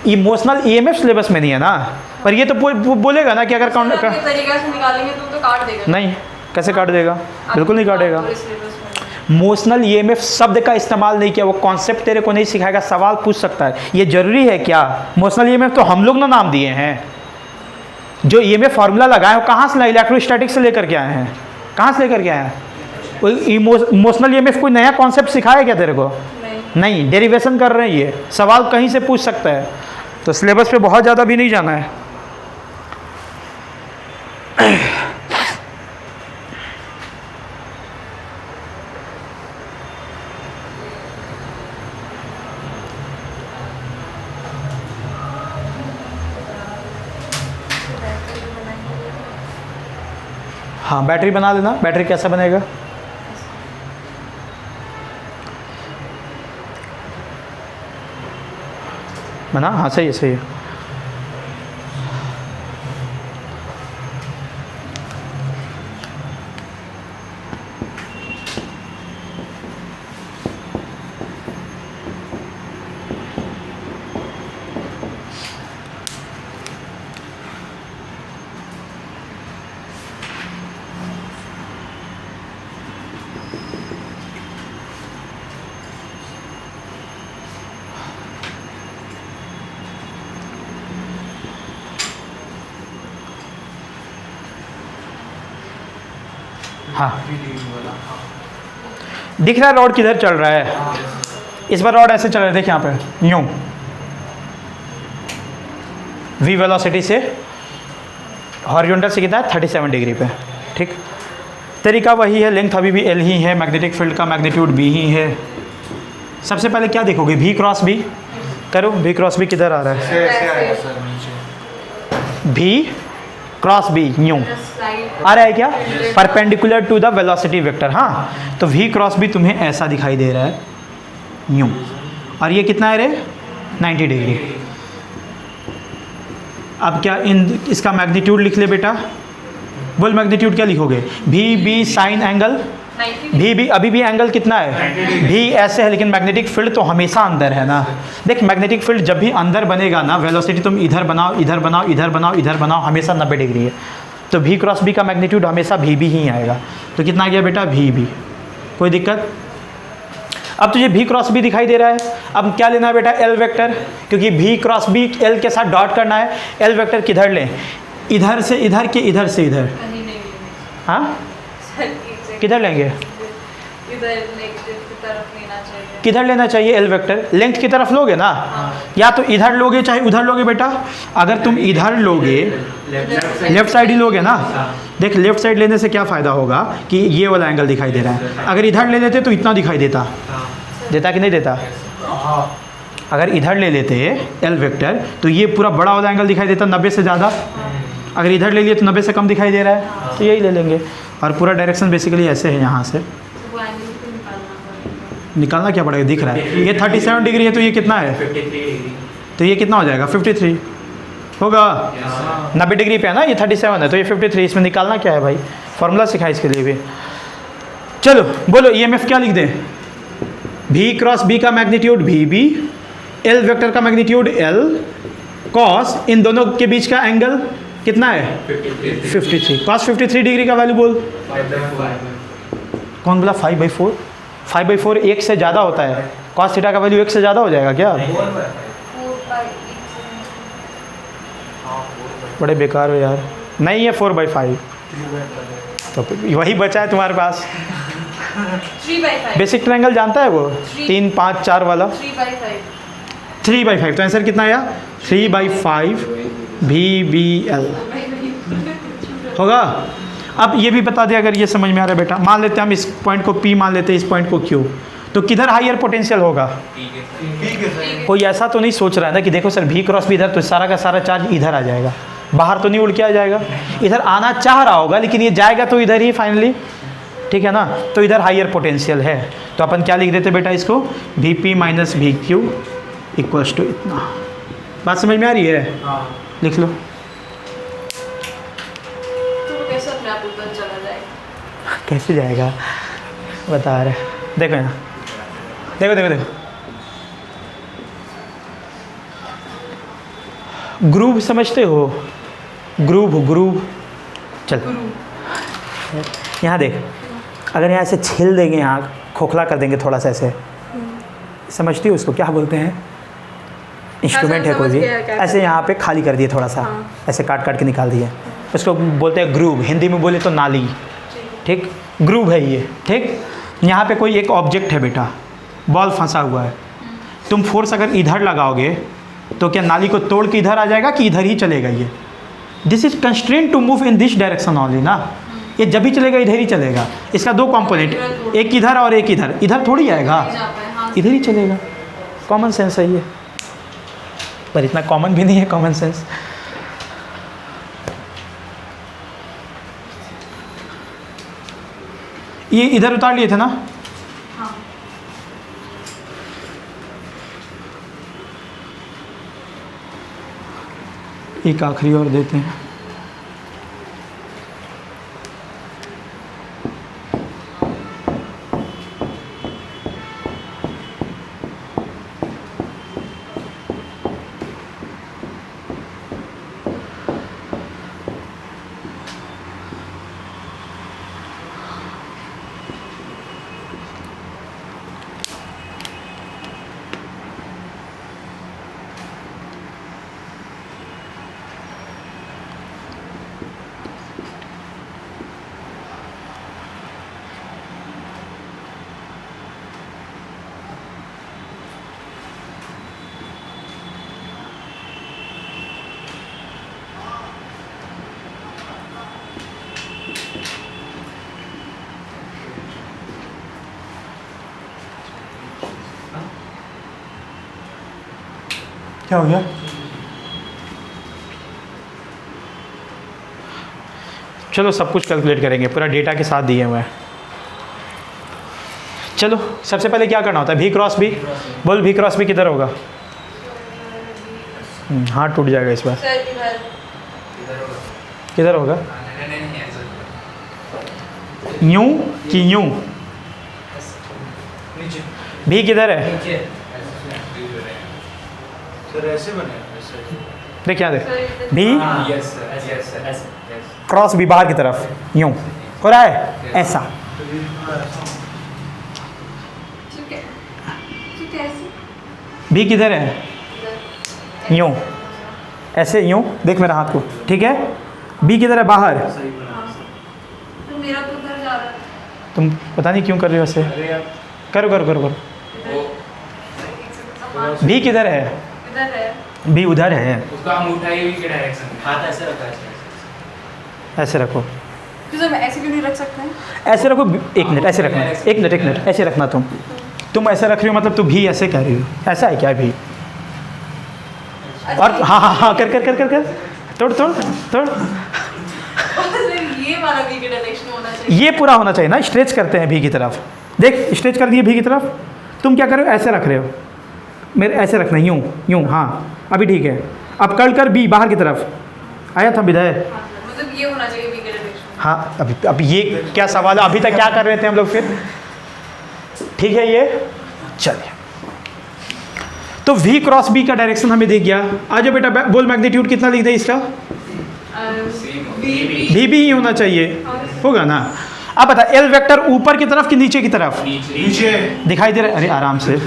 इमोशनल ईएमएफ सिलेबस में नहीं है ना, पर ये तो बोलेगा ना कि अगर सर अपने तरीके से निकालेंगे तो काट देगा। नहीं, कैसे काट देगा, बिल्कुल नहीं काटेगा। पूरे सिलेबस में इमोशनल ईएमएफ शब्द का इस्तेमाल नहीं किया, वो कॉन्सेप्ट तेरे को नहीं सिखाएगा, सवाल पूछ सकता है। ये जरूरी है क्या? इमोशनल ईएमएफ तो हम लोग ना नाम दिए हैं, जो ईएमएफ फार्मूला लगाए वो कहाँ से, इलेक्ट्रोस्टैटिक से लेकर के आए हैं। कहाँ से लेकर के आए हैं? कोई इमोशनल ईएमएफ कोई नया कॉन्सेप्ट सिखाया क्या तेरे को? नहीं, डेरिवेशन कर रहे हैं, ये सवाल कहीं से पूछ सकता है, तो सिलेबस पे बहुत ज़्यादा भी नहीं जाना है। हाँ, बैटरी बना देना। बैटरी कैसा बनेगा? बना, हाँ सही है, सही है। हाँ, दिख रहा है रॉड किधर चल रहा है? इस बार रॉड ऐसे चल रहा है, देख यहाँ पे यूं v वेलोसिटी से हॉरिजॉन्टल से कितना है 37 डिग्री पे। ठीक, तरीका वही है, लेंथ अभी भी l ही है, मैग्नेटिक फील्ड का मैग्नीट्यूड b ही है। सबसे पहले क्या देखोगे? v क्रॉस b करो। v क्रॉस b किधर आ रहा है? ऐसे आएगा सर नीचे। v क्रॉस b यूं स्लाइड आ रहा है क्या? Perpendicular to the velocity vector. हाँ, तो v क्रॉस b तुम्हें ऐसा दिखाई दे रहा है यूं, और ये कितना है रे? 90 डिग्री। अब क्या इसका मैग्नीट्यूड लिख ले बेटा। बोल मैग्नीट्यूड क्या लिखोगे? v b sign angle 90 v b, अभी भी एंगल कितना है? v ऐसे है, लेकिन मैग्नेटिक फील्ड तो हमेशा अंदर है ना। देख, मैग्नेटिक फील्ड जब भी अंदर बनेगा ना, वेलोसिटी तुम इधर बनाओ, इधर बनाओ, इधर बनाओ, इधर बनाओ, हमेशा 90 डिग्री है। तो v क्रॉस b का मैग्नीट्यूड हमेशा v b ही आएगा। तो कितना आ गया बेटा? v b। कोई दिक्कत? अब तुझे v क्रॉस b दिखाई दे रहा है, अब क्या लेना है बेटा? l वेक्टर, क्योंकि v क्रॉस b l के साथ डॉट करना है। l वेक्टर किधर लें? इधर से इधर के इधर से इधर। कहीं नहीं हाँ, सर एक सेकंड, किधर लेंगे? इधर नेगेटिव की तरफ लेना चाहिए। किधर लेना चाहिए? l वेक्टर लेंथ की तरफ लोगे ना, या तो इधर लोगे चाहे उधर लोगे बेटा। अगर तुम इधर लोगे, लेफ्ट साइड ही लोगे ना। देख, लेफ्ट साइड लेने से क्या फ़ायदा होगा कि ये वाला एंगल दिखाई दे रहा है। अगर इधर ले लेते तो इतना दिखाई देता, देता कि नहीं देता? अगर इधर ले लेते l वेक्टर तो ये पूरा बड़ा वाला एंगल दिखाई देता 90 से ज़्यादा। अगर इधर ले लिए तो 90 से कम दिखाई दे रहा है, तो यही ले लेंगे। और पूरा डायरेक्शन बेसिकली ऐसे है, यहाँ से वो एंगल को निकालना पड़ेगा। निकालना क्या पड़ेगा? दिख रहा है ये 37 डिग्री है, तो ये कितना है? 53 डिग्री। तो ये कितना हो जाएगा? 53 होगा। 90 डिग्री पे है ना, ये 37 है, तो ये 53। इसमें निकालना क्या है भाई? फॉर्मूला सिखा इसके लिए भी। चलो बोलो, ईएमएफ क्या लिख दें? v क्रॉस b का magnitude v b, l vector का मैग्नीट्यूड l, कॉस इन दोनों के बीच का एंगल कितना है? 53। कॉस 53 डिग्री का वैल्यू बोल। कौन बोला 5/4? 5/4 1 से ज़्यादा होता है। कॉस थीटा का वैल्यू 1 से ज़्यादा हो जाएगा क्या? 4/8 बड़े बेकार हो यार। नहीं है 4/5, तो वही बचा है तुम्हारे पास। 3/5 बेसिक ट्रायंगल जानता है वो, 3 5 4 वाला। 3/5 3/5, तो आंसर कितना आया? 3/5 VBL होगा। अब ये भी बता दिया, अगर ये समझ में आ रहा है बेटा। मान लेते हैं हम इस पॉइंट को P, मान लेते हैं इस पॉइंट को Q, तो किधर हायर पोटेंशियल होगा? कोई ऐसा तो नहीं सोच रहा है ना कि देखो सर V क्रॉस भी इधर, तो सारा का सारा चार्ज इधर आ जाएगा, बाहर तो नहीं उड़ के आ जाएगा। इधर आना चाह रहा होगा, लेकिन ये जाएगा तो इधर ही फाइनली, ठीक है ना। तो इधर हायर पोटेंशियल है, तो अपन क्या लिख देते बेटा इसको? VP माइनस VQ इक्वल्स टू इतना। बात समझ में आ रही है? लिख लो। तो वो कैसे सब में आप ऊपर चला जाएगा। कैसे जाएगा बता रहे, देखो यहाँ, देखो देखो देखो, ग्रूव समझते हो? ग्रूव चल यहाँ देख, अगर यहाँ ऐसे छील देंगे, यहाँ खोखला कर देंगे थोड़ा सा ऐसे, समझती हो उसको क्या बोलते हैं? इंस्ट्रूमेंट है कोई भी, ऐसे यहाँ पे खाली कर दिए थोड़ा सा, ऐसे काट काट के निकाल दिए, उसको बोलते हैं ग्रूव। हिंदी में बोले तो नाली, ठीक, ग्रूव है ये, ठीक। यहाँ पे कोई एक ऑब्जेक्ट है बेटा, बॉल फंसा हुआ है, तुम फोर्स अगर इधर लगाओगे तो क्या नाली को तोड़ के इधर आ जाएगा कि इधर ही चलेगा? ये this is constraint to move in this direction only ना, ये जब भी चलेगा इधर ही चलेगा। इसका दो कंपोनेंट, एक इधर और एक इधर, इधर थोड़ी आएगा, इधर ही चलेगा। कॉमन सेंस है ये, पर इतना कॉमन भी नहीं है कॉमन सेंस। ये इधर उतार लिए थे ना? एक आखिरी और देते हैं। क्या हो गया? चलो सब कुछ कैलकुलेट करेंगे, पूरा डेटा के साथ दिए हुए हैं। चलो सबसे पहले क्या करना होता है? भी क्रॉस बी, बोल भी क्रॉस बी किधर होगा? हाथ टूट जाएगा इस बार। सर इधर किधर होगा? नहीं ऐसा यूं कि यूं? नीचे भी किधर है? सर ऐसे बने ऐसे। देख यहाँ देख, सर इधर भी यस यस यस क्रॉस भी बाहर की तरफ यूं हो रहा है, ऐसा। ठीक है, ठीक है ऐसे भी किधर है? इधर। यूं, ऐसे यूं, देख मेरा हाथ को, ठीक है। बी किधर है? बाहर। हाँ। तो मेरा तो उधर जा रहा है। तुम पता नहीं क्यों कर रहे हो ऐसे। करो करो करो करो। भी किधर है? इधर है। भी उधर है, उसका हम उठाइए भी के डायरेक्शन में। हाथ ऐसे रखा है ऐसे रखो, तो सर मैं ऐसे क्यों नहीं रख सकता है? ऐसे ऐसे रखो। एक मिनट ऐसे रखना, एक मिनट ऐसे रखना। तुम ऐसे रख रही हो मतलब तुम भी ऐसे कह रही हो, ऐसा है क्या भी? और हाँ हाँ हाँ, कर कर कर कर कर, तोड़ तोड़ तोड़। सर ये वाला भी के डायरेक्शन होना चाहिए। ये पूरा होना चाहिए ना, स्ट्रेच करते हैं भी की तरफ। देख स्ट्रेच कर दिए भी की तरफ। तुम क्या कर रहे हो? ऐसे रख रहे हो, मेरे ऐसे रखना, यूं यूं, हाँ अभी ठीक है। अब कर्ल कर बी बाहर की तरफ आया था विधेय। मतलब ये होना चाहिए बी के डायरेक्शन। हाँ अभी ये क्या सवाल है? अभी तक क्या कर रहे थे हम लोग फिर? ठीक है ये, चलिए। तो v क्रॉस b का डायरेक्शन हमें दिख गया। आ जाओ बेटा, बोल मैग्नीट्यूड कितना लिख दे इसका? भी ही होना चाहिए, होगा ना? अब बता, एल वेक्टर ऊपर की तरफ कि नीचे की तरफ? नीचे दिखाई दे रहा है? अरे आराम से,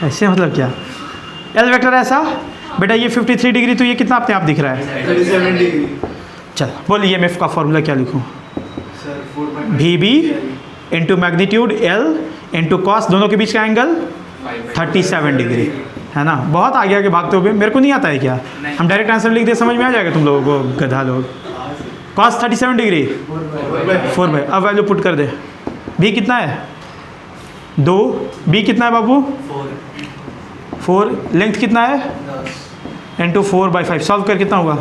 ऐसे मतलब क्या? एल वेक्टर ऐसा बेटा, ये 53 डिग्री, तो ये कितना अपने आप दिख रहा है? 37 डिग्री। चल बोल EMF का फॉर्मूला क्या लिखूँ? Sir 4 V B into magnitude L into cos, दोनों के बीच का एंगल 37 डिग्री है ना। बहुत आगे आगे भागते हो, मेरे को नहीं आता है क्या? हम डायरेक्ट आंसर लिख दे, समझ में आ जाएगा तुम लोगों को, गधा लोग। कॉस 37 डिग्री 4 बाई, अब वैल्यू पुट कर दे। बी कितना है? 2। बी कितना है बाबू? 4। लेंथ कितना है? इंटू 4/5। सॉल्व कर कितना होगा?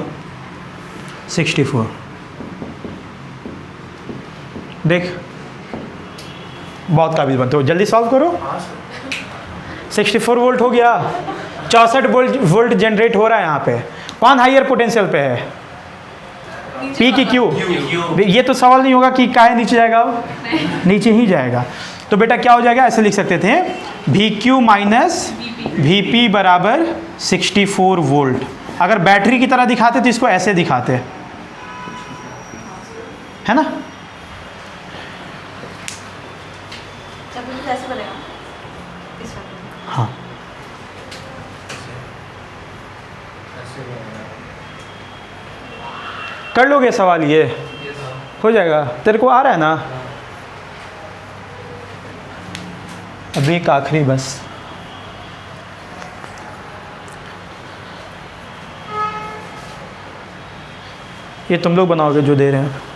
64। देख बहुत काबिल बनते हो, जल्दी सॉल्व करो। 64 वोल्ट हो गया, 64 वोल्ट जनरेट हो रहा है यहाँ पे। कौन हाइयर पोटेंशियल पे है? पी की क्यू, ये तो सवाल नहीं होगा कि काहे नीचे जाएगा, वो नीचे ही जाएगा। तो बेटा क्या हो जाएगा, ऐसे लिख सकते थे we Q minus V P बराबर 64 वोल्ट। अगर बैटरी की तरह दिखाते तो इसको ऐसे दिखाते, है ना। जब मुझे ऐसे बनेगा इस वाले में। हाँ ऐसे बनेगा। कर लोगे सवाल, ये हो जाएगा, तेरे को आ रहा है ना। अभी एक आखिरी बस, ये तुम लोग बनाओगे जो दे रहे हैं।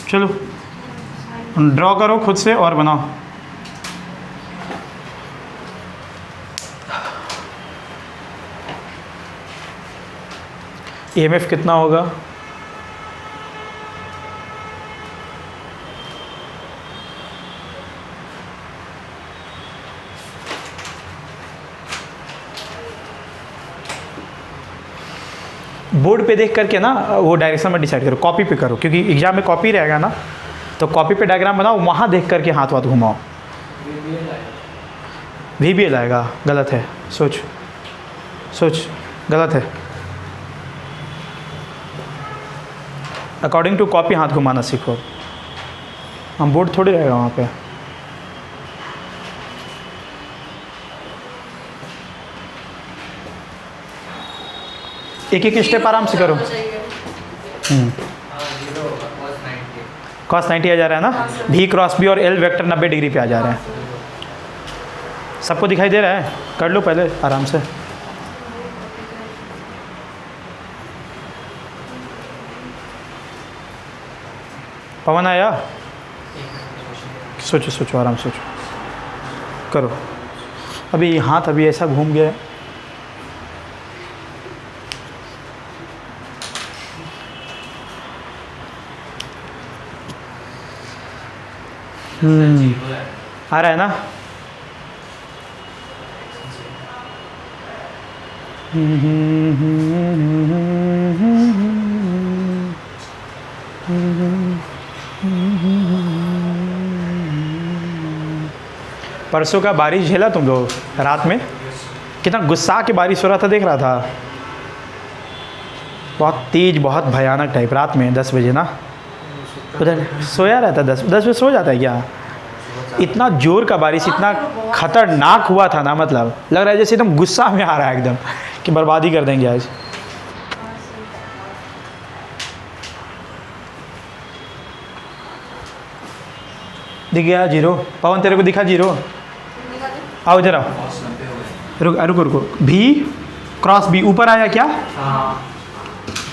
चलो ड्रॉ करो खुद से और बनाओ। EMF कितना होगा, बोर्ड पे देख करके ना वो डायरेक्शन में डिसाइड करो, कॉपी पे करो, क्योंकि एग्जाम में कॉपी रहेगा ना, तो कॉपी पे डायग्राम बनाओ, वहाँ देख करके हाथ वाथ घुमाओ। VBL आएगा, गलत है, सोच सोच, गलत है। अकॉर्डिंग टू कॉपी हाथ घुमाना सीखो, हम बोर्ड थोड़ी रहेगा वहाँ पे। एक एक स्टेप आराम से करो। cos 90 आ जा रहा है ना, V क्रॉस B और L वेक्टर 90 डिग्री पे आ जा रहे हैं। सबको दिखाई दे रहा है, कर लो पहले आराम से। पवन आया, सोचो सोचो आराम से सोचो, करो। अभी हाथ अभी ऐसा घूम गया है। आ रहा है ना। परसों का बारिश झेला तुम लोग रात में, कितना गुस्सा के बारिश हो रहा था, देख रहा था, बहुत तेज, बहुत भयानक टाइप। रात में 10 बजे ना, उधर सोया रहता, 10 बजे सो जाता है क्या। इतना जोर का बारिश, इतना खतरनाक हुआ था ना, मतलब लग रहा है जैसे एकदम गुस्सा में आ रहा है एकदम कि बर्बादी कर देंगे आज। दिख गया जीरो, पवन तेरे को दिखा जीरो, आओ इधर आओ, रुको रुको रुको, भी क्रॉस बी ऊपर आया क्या,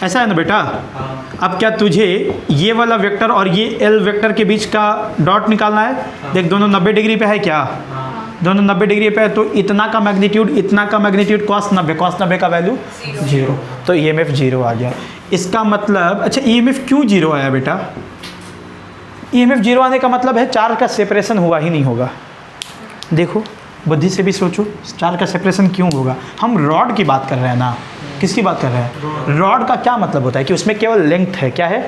ऐसा है ना बेटा। अब क्या तुझे ये वाला वेक्टर और ये एल वेक्टर के बीच का डॉट निकालना है। देख दोनों 90 डिग्री पे है क्या, दोनों 90 डिग्री पे है, तो इतना का मैग्नीट्यूड, इतना का मैग्नीट्यूड, cos 90 का वैल्यू 0, तो EMF 0 आ गया। इसका मतलब, अच्छा EMF क्यों 0 आया बेटा। EMF 0 आने का मतलब है चार्ज का सेपरेशन हुआ ही नहीं होगा। देखो बुद्धि से भी सोचो, चार्ज का सेपरेशन क्यों होगा। हम रॉड की बात कर रहे हैं ना, किसकी बात कर रहे हैं, रॉड का क्या मतलब होता है कि उसमें केवल लेंथ है, क्या है,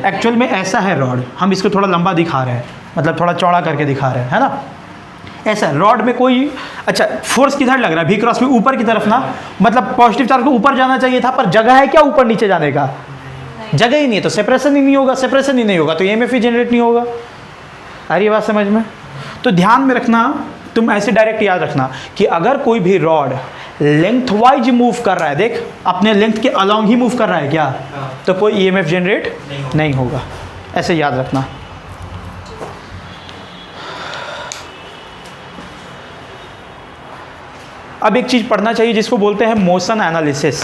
एक्चुअल में ऐसा है रॉड, हम इसको थोड़ा लंबा दिखा रहे हैं, मतलब थोड़ा चौड़ा करके दिखा रहे हैं, है ना, ऐसा रॉड में कोई, अच्छा फोर्स किधर लग रहा है, भी क्रॉस में ऊपर की तरफ ना, मतलब पॉजिटिव चार्ज को ऊपर जाना चाहिए था, पर जगह है क्या ऊपर नीचे जाने का, जगह ही नहीं है, तो सेपरेशन ही नहीं होगा, सेपरेशन ही नहीं होगा तो EMF ही जनरेट नहीं होगा। आ रही बात समझ में। तो ध्यान में रखना, तुम ऐसे डायरेक्ट याद रखना कि अगर कोई भी रॉड लेंथ वाइज मूव कर रहा है, देख अपने लेंथ के अलोंग ही मूव कर रहा है क्या, तो कोई EMF जनरेट नहीं होगा, ऐसे याद रखना। अब एक चीज़ पढ़ना चाहिए जिसको बोलते हैं मोशन एनालिसिस।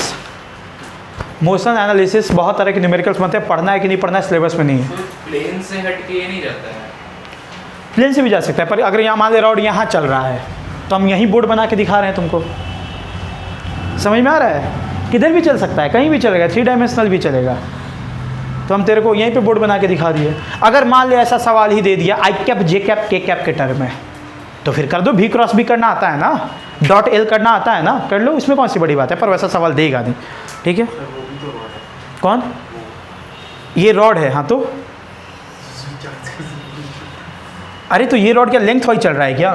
मोशन एनालिसिस बहुत तरह के न्यूमेरिकल्स बनते हैं, पढ़ना है कि नहीं पढ़ना है सिलेबस में नहीं है। प्लेन से हट के ये नहीं रहता है। प्लेन से भी जा सकता है, पर अगर यहाँ मान ले रॉड यहाँ चल रहा है तो हम यहीं बोर्ड बना के दिखा रहे हैं तुमको। समझ में आ रहा है? किधर भी चल सकता है, कहीं भी चलेगा, 3 डायमेंशनल भी चलेगा। तो हम तेरे को यहीं पे बोर्ड बना के दिखा दिए। अगर मान ले ऐसा सवाल ही दे दिया आई कैप जे कैप के कैप के टर्म में, तो फिर कर दो। भी क्रॉस भी करना आता है ना, डॉट एल करना आता है ना, कर लो, इसमें कौन सी बड़ी बात है। पर वैसा सवाल देगा नहीं, ठीक है। कौन? ये रॉड है, हाँ तो अरे तो ये रॉड क्या लेंथ वाइज चल रहा है क्या?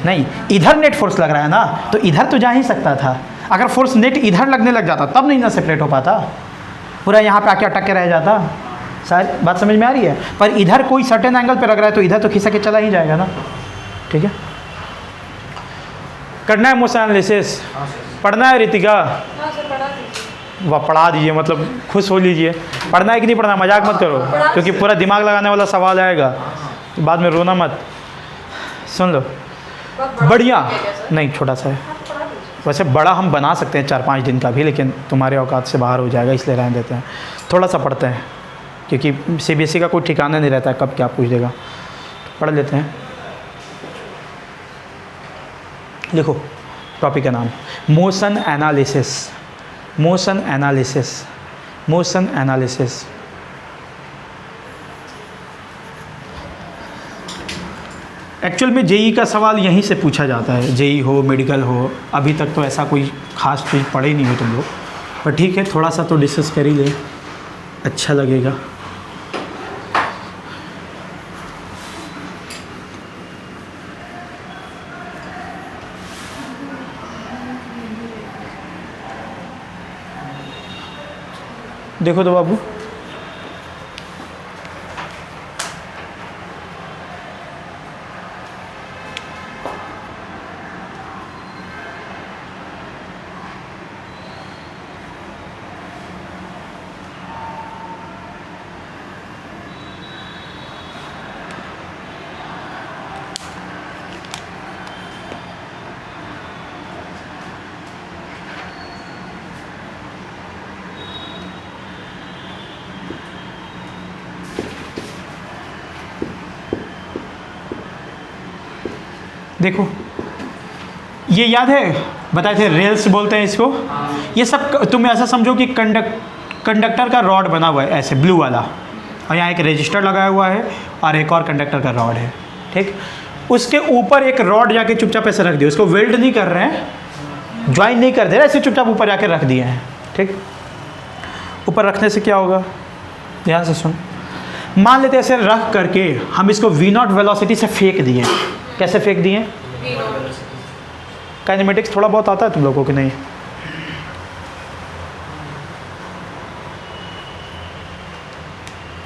नहीं, इधर नेट फोर्स लग रहा है ना, तो इधर तो जा ही सकता था। अगर फोर्स नेट इधर लगने लग जाता तब नहीं ना सेपरेट हो पाता, पूरा यहाँ पे आके अटक के रह जाता। शायद बात समझ में आ रही है? पर इधर कोई सर्टेन एंगल पे लग रहा है तो इधर तो खिसक के चला ही जाएगा ना, ठीक है। करना है मोशन एनालिसिस, पढ़ना है रितिका? हाँ सर, पढ़ा दीजिए। वह पढ़ा दीजिए, मतलब खुश हो लीजिए। पढ़ना है कि नहीं पढ़ना, मजाक मत करो, क्योंकि पूरा दिमाग लगाने वाला सवाल आएगा, तो बाद में रोना मत। सुन लो, बढ़िया नहीं, छोटा सा है। वैसे बड़ा हम बना सकते हैं 4-5 दिन का भी, लेकिन तुम्हारे औकात से बाहर हो जाएगा, इसलिए रहने देते हैं। थोड़ा सा पढ़ते हैं, क्योंकि CBSE का कोई ठिकाना नहीं रहता है कब क्या पूछ देगा। पढ़ लेते हैं। लिखो टॉपिक का नाम, motion analysis. Motion analysis, motion analysis. Actual में जेई का सवाल यहीं से पूछा जाता है, जेई हो, मेडिकल हो। अभी तक तो ऐसा कोई ख़ास चीज़ पढ़े ही नहीं हो तुम लोग, पर ठीक है, थोड़ा सा तो डिस्कस कर ही ले, अच्छा लगेगा। देखो तो बाबू, देखो ये याद है, बताए थे रेल्स बोलते हैं इसको। ये सब तुम ऐसा समझो कि कंडक्टर का रॉड बना हुआ है ऐसे ब्लू वाला, और यहाँ एक रजिस्टर लगाया हुआ है और एक और कंडक्टर का रॉड है, ठीक। उसके ऊपर एक रॉड जाके चुपचाप ऐसे रख दिया, उसको वेल्ड नहीं कर रहे हैं, ज्वाइन नहीं कर दे रहे, ऐसे चुपचाप ऊपर जाके रख दिए हैं, ठीक। ऊपर रखने से क्या होगा, ध्यान से सुन। मान लेते ऐसे रख करके हम इसको V0 वेलोसिटी से फेंक दिए। कैसे फेंक दिए? काइनेमेटिक्स थोड़ा बहुत आता है तुम लोगों को नहीं?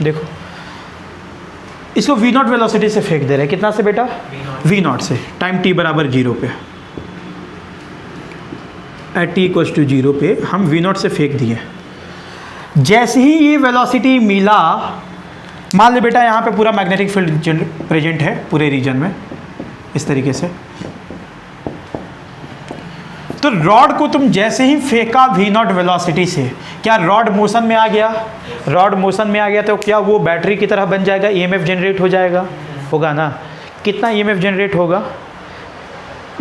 देखो इसको V0 वेलोसिटी से फेंक दे रहे हैं। कितना से बेटा? V0 से। टाइम t बराबर 0 पे, एट t इक्वल्स टू 0 पे हम V0 से फेंक दिए। जैसे ही ये वेलोसिटी मिला, मान ले बेटा यहाँ पे पूरा मैग्नेटिक फील्ड प्रेजेंट है पूरे रीजन में, इस तरीके से। तो रॉड को तुम जैसे ही फेंका V0 वेलोसिटी से, क्या रॉड मोशन में आ गया? रॉड मोशन में आ गया तो क्या वो बैटरी की तरह बन जाएगा, EMF जनरेट हो जाएगा? होगा ना। कितना EMF जनरेट होगा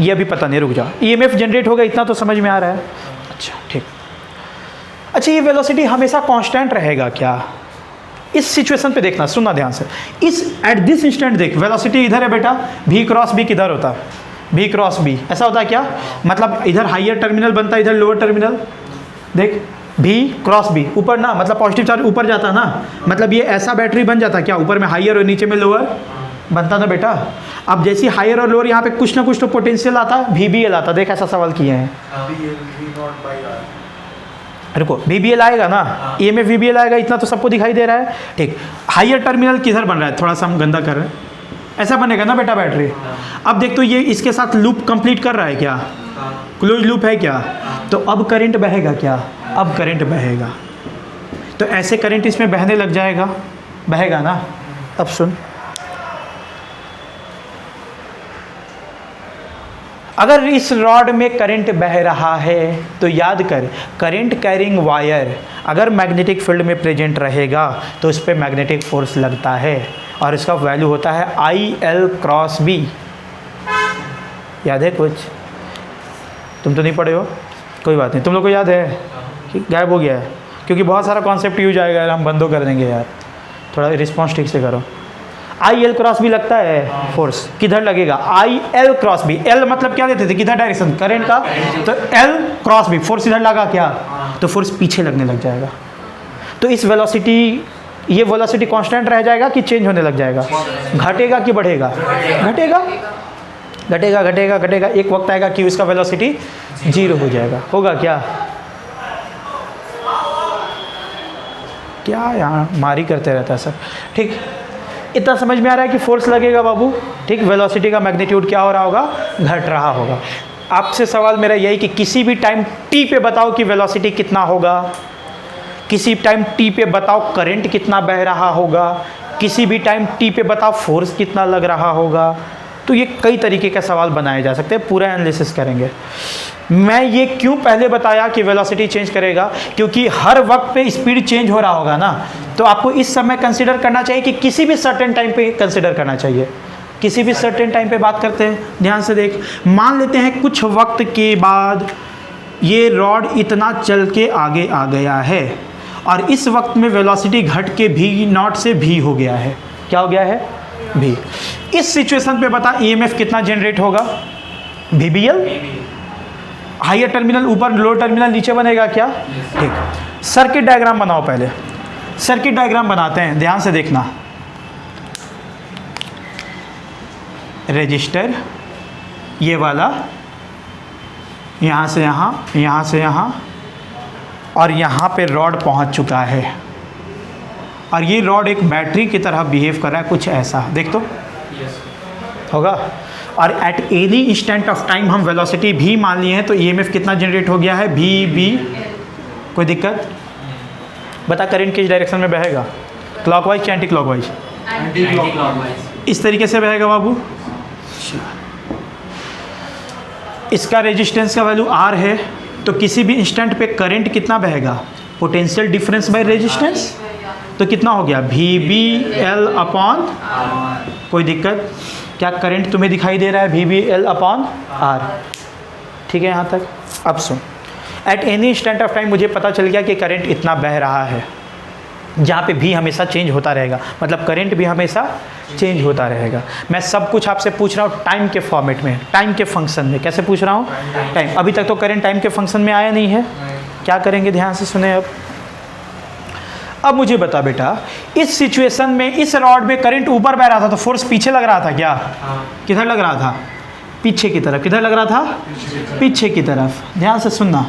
ये अभी पता नहीं, रुक जाओ। EMF जनरेट होगा इतना तो समझ में आ रहा है। अच्छा ठीक। अच्छा ये वेलोसिटी हमेशा कांस्टेंट रहेगा क्या? इस सिचुएशन पे देखना, सुनना ध्यान से। इस एट दिस इंस्टेंट देख, वेलोसिटी इधर है बेटा, V क्रॉस B किधर होता है? V क्रॉस B ऐसा होता है क्या? मतलब इधर हायर टर्मिनल बनता है, इधर लोअर टर्मिनल। देख V क्रॉस B ऊपर ना, मतलब पॉजिटिव चार्ज ऊपर जाता ना, मतलब ये ऐसा बैटरी बन जाता क्या? ऊपर में हायर और नीचे में लोअर बनता ना बेटा। अब जैसे हायर और लोअर यहाँ पे कुछ ना कुछ तो पोटेंशियल आता, VBL आता। देख ऐसा सवाल किए हैं, रुको VBL आएगा ना, EMF VBL आएगा, इतना तो सबको दिखाई दे रहा है, ठीक। हायर टर्मिनल किधर बन रहा है? थोड़ा सा हम गंदा कर रहे हैं, ऐसा बनेगा ना बेटा बैटरी। अब देख तो ये इसके साथ लूप कंप्लीट कर रहा है क्या? क्लोज लूप है क्या? तो अब करंट बहेगा क्या? अब करंट बहेगा, तो ऐसे करंट इसमें बहने लग जाएगा, बहेगा ना। अब सुन, अगर इस रॉड में करंट बह रहा है तो याद कर, करंट कैरिंग वायर अगर मैग्नेटिक फील्ड में प्रेजेंट रहेगा तो उस पर मैग्नेटिक फोर्स लगता है, और इसका वैल्यू होता है आई एल क्रॉस बी। याद है कुछ? तुम तो नहीं पढ़े हो, कोई बात नहीं, तुम लोग को याद है कि गायब हो गया है? क्योंकि बहुत सारा कॉन्सेप्ट यूज आएगा यार, हम बंदो कर देंगे यार, थोड़ा रिस्पॉन्स ठीक से करो। आई एल क्रॉस बी लगता है फोर्स, किधर लगेगा? I L cross B. L मतलब क्या देते थे, किधर डायरेक्शन करंट का, तो एल क्रॉस बी, फोर्स इधर लगा क्या, तो फोर्स पीछे लगने लग जाएगा। तो इस वेलोसिटी, ये वेलोसिटी कांस्टेंट रह जाएगा कि चेंज होने लग जाएगा? घटेगा कि बढ़ेगा? घटेगा, घटेगा, घटेगा, घटेगा। एक वक्त आएगा कि उसका वेलोसिटी 0 हो जाएगा। होगा क्या? क्या यहाँ मारी करते रहता है सर। ठीक, इतना समझ में आ रहा है कि फोर्स लगेगा बाबू। ठीक, वेलोसिटी का मैग्नीट्यूड क्या हो रहा होगा? घट रहा होगा। आपसे सवाल मेरा यही कि किसी भी टाइम टी पे बताओ कि वेलोसिटी कितना होगा, किसी टाइम टी पे बताओ करंट कितना बह रहा होगा, किसी भी टाइम टी पे बताओ फोर्स कितना लग रहा होगा। तो ये कई तरीके का सवाल बनाए जा सकते हैं, पूरा एनालिसिस करेंगे। मैं ये क्यों पहले बताया कि वेलोसिटी चेंज करेगा, क्योंकि हर वक्त पे स्पीड चेंज हो रहा होगा ना, तो आपको इस समय कंसीडर करना चाहिए कि किसी भी सर्टेन टाइम पे कंसीडर करना चाहिए। किसी भी सर्टेन टाइम पे बात करते हैं, ध्यान से देख, मान लेते हैं कुछ वक्त के बाद ये रॉड इतना चल के आगे आ गया है और इस वक्त में वेलोसिटी घट के भी नॉट से भी हो गया है। क्या हो गया है? भी। इस सिचुएशन पे बता ईएमएफ कितना जनरेट होगा? VBL। हायर टर्मिनल ऊपर, लोअर टर्मिनल नीचे बनेगा क्या? ठीक। सर्किट डायग्राम बनाओ पहले। सर्किट डायग्राम बनाते हैं, ध्यान से देखना। रजिस्टर ये वाला, यहाँ से यहाँ, यहाँ से यहाँ, और यहाँ पे रॉड पहुँच चुका है और ये रॉड एक बैटरी की तरह बिहेव कर रहा है, कुछ ऐसा देख तो होगा। और eight any instant of time हम वेलोसिटी भी मान लिए हैं, तो ईएमएफ कितना जनरेट हो गया है? VB। कोई दिक्कत? बता करंट किस डायरेक्शन में बहेगा? क्लॉकवाइज या एंटी क्लॉकवाइज? इस तरीके से बहेगा बाबू। इसका रेजिस्टेंस का वैल्यू R है, तो किसी भी इंस्टेंट पे करंट कितना बहेगा? Potential difference by resistance. तो कितना हो गया? VBL upon. कोई दिक्कत? क्या करंट तुम्हें दिखाई दे रहा है? VBL upon R। ठीक है यहाँ तक? अब सुन, at any instant of time मुझे पता चल गया कि करंट इतना बह रहा है, जहाँ पे भी हमेशा चेंज होता रहेगा, मतलब करंट भी हमेशा चेंज होता रहेगा। मैं सब कुछ आपसे पूछ रहा हूँ टाइम के फॉर्मेट में, टाइम के फंक्शन में। कैसे पूछ रहा हूँ? टाइम। अभी तक तो करंट टाइम के फंक्शन में आया नहीं है। क्या करेंगे? ध्यान से सुने। अब मुझे बता बेटा, इस सिचुएशन में इस रॉड में करंट ऊपर बह रहा था, तो फोर्स पीछे लग रहा था क्या? किधर लग रहा था? पीछे की तरफ। किधर लग रहा था? पीछे की तरफ। ध्यान से सुनना,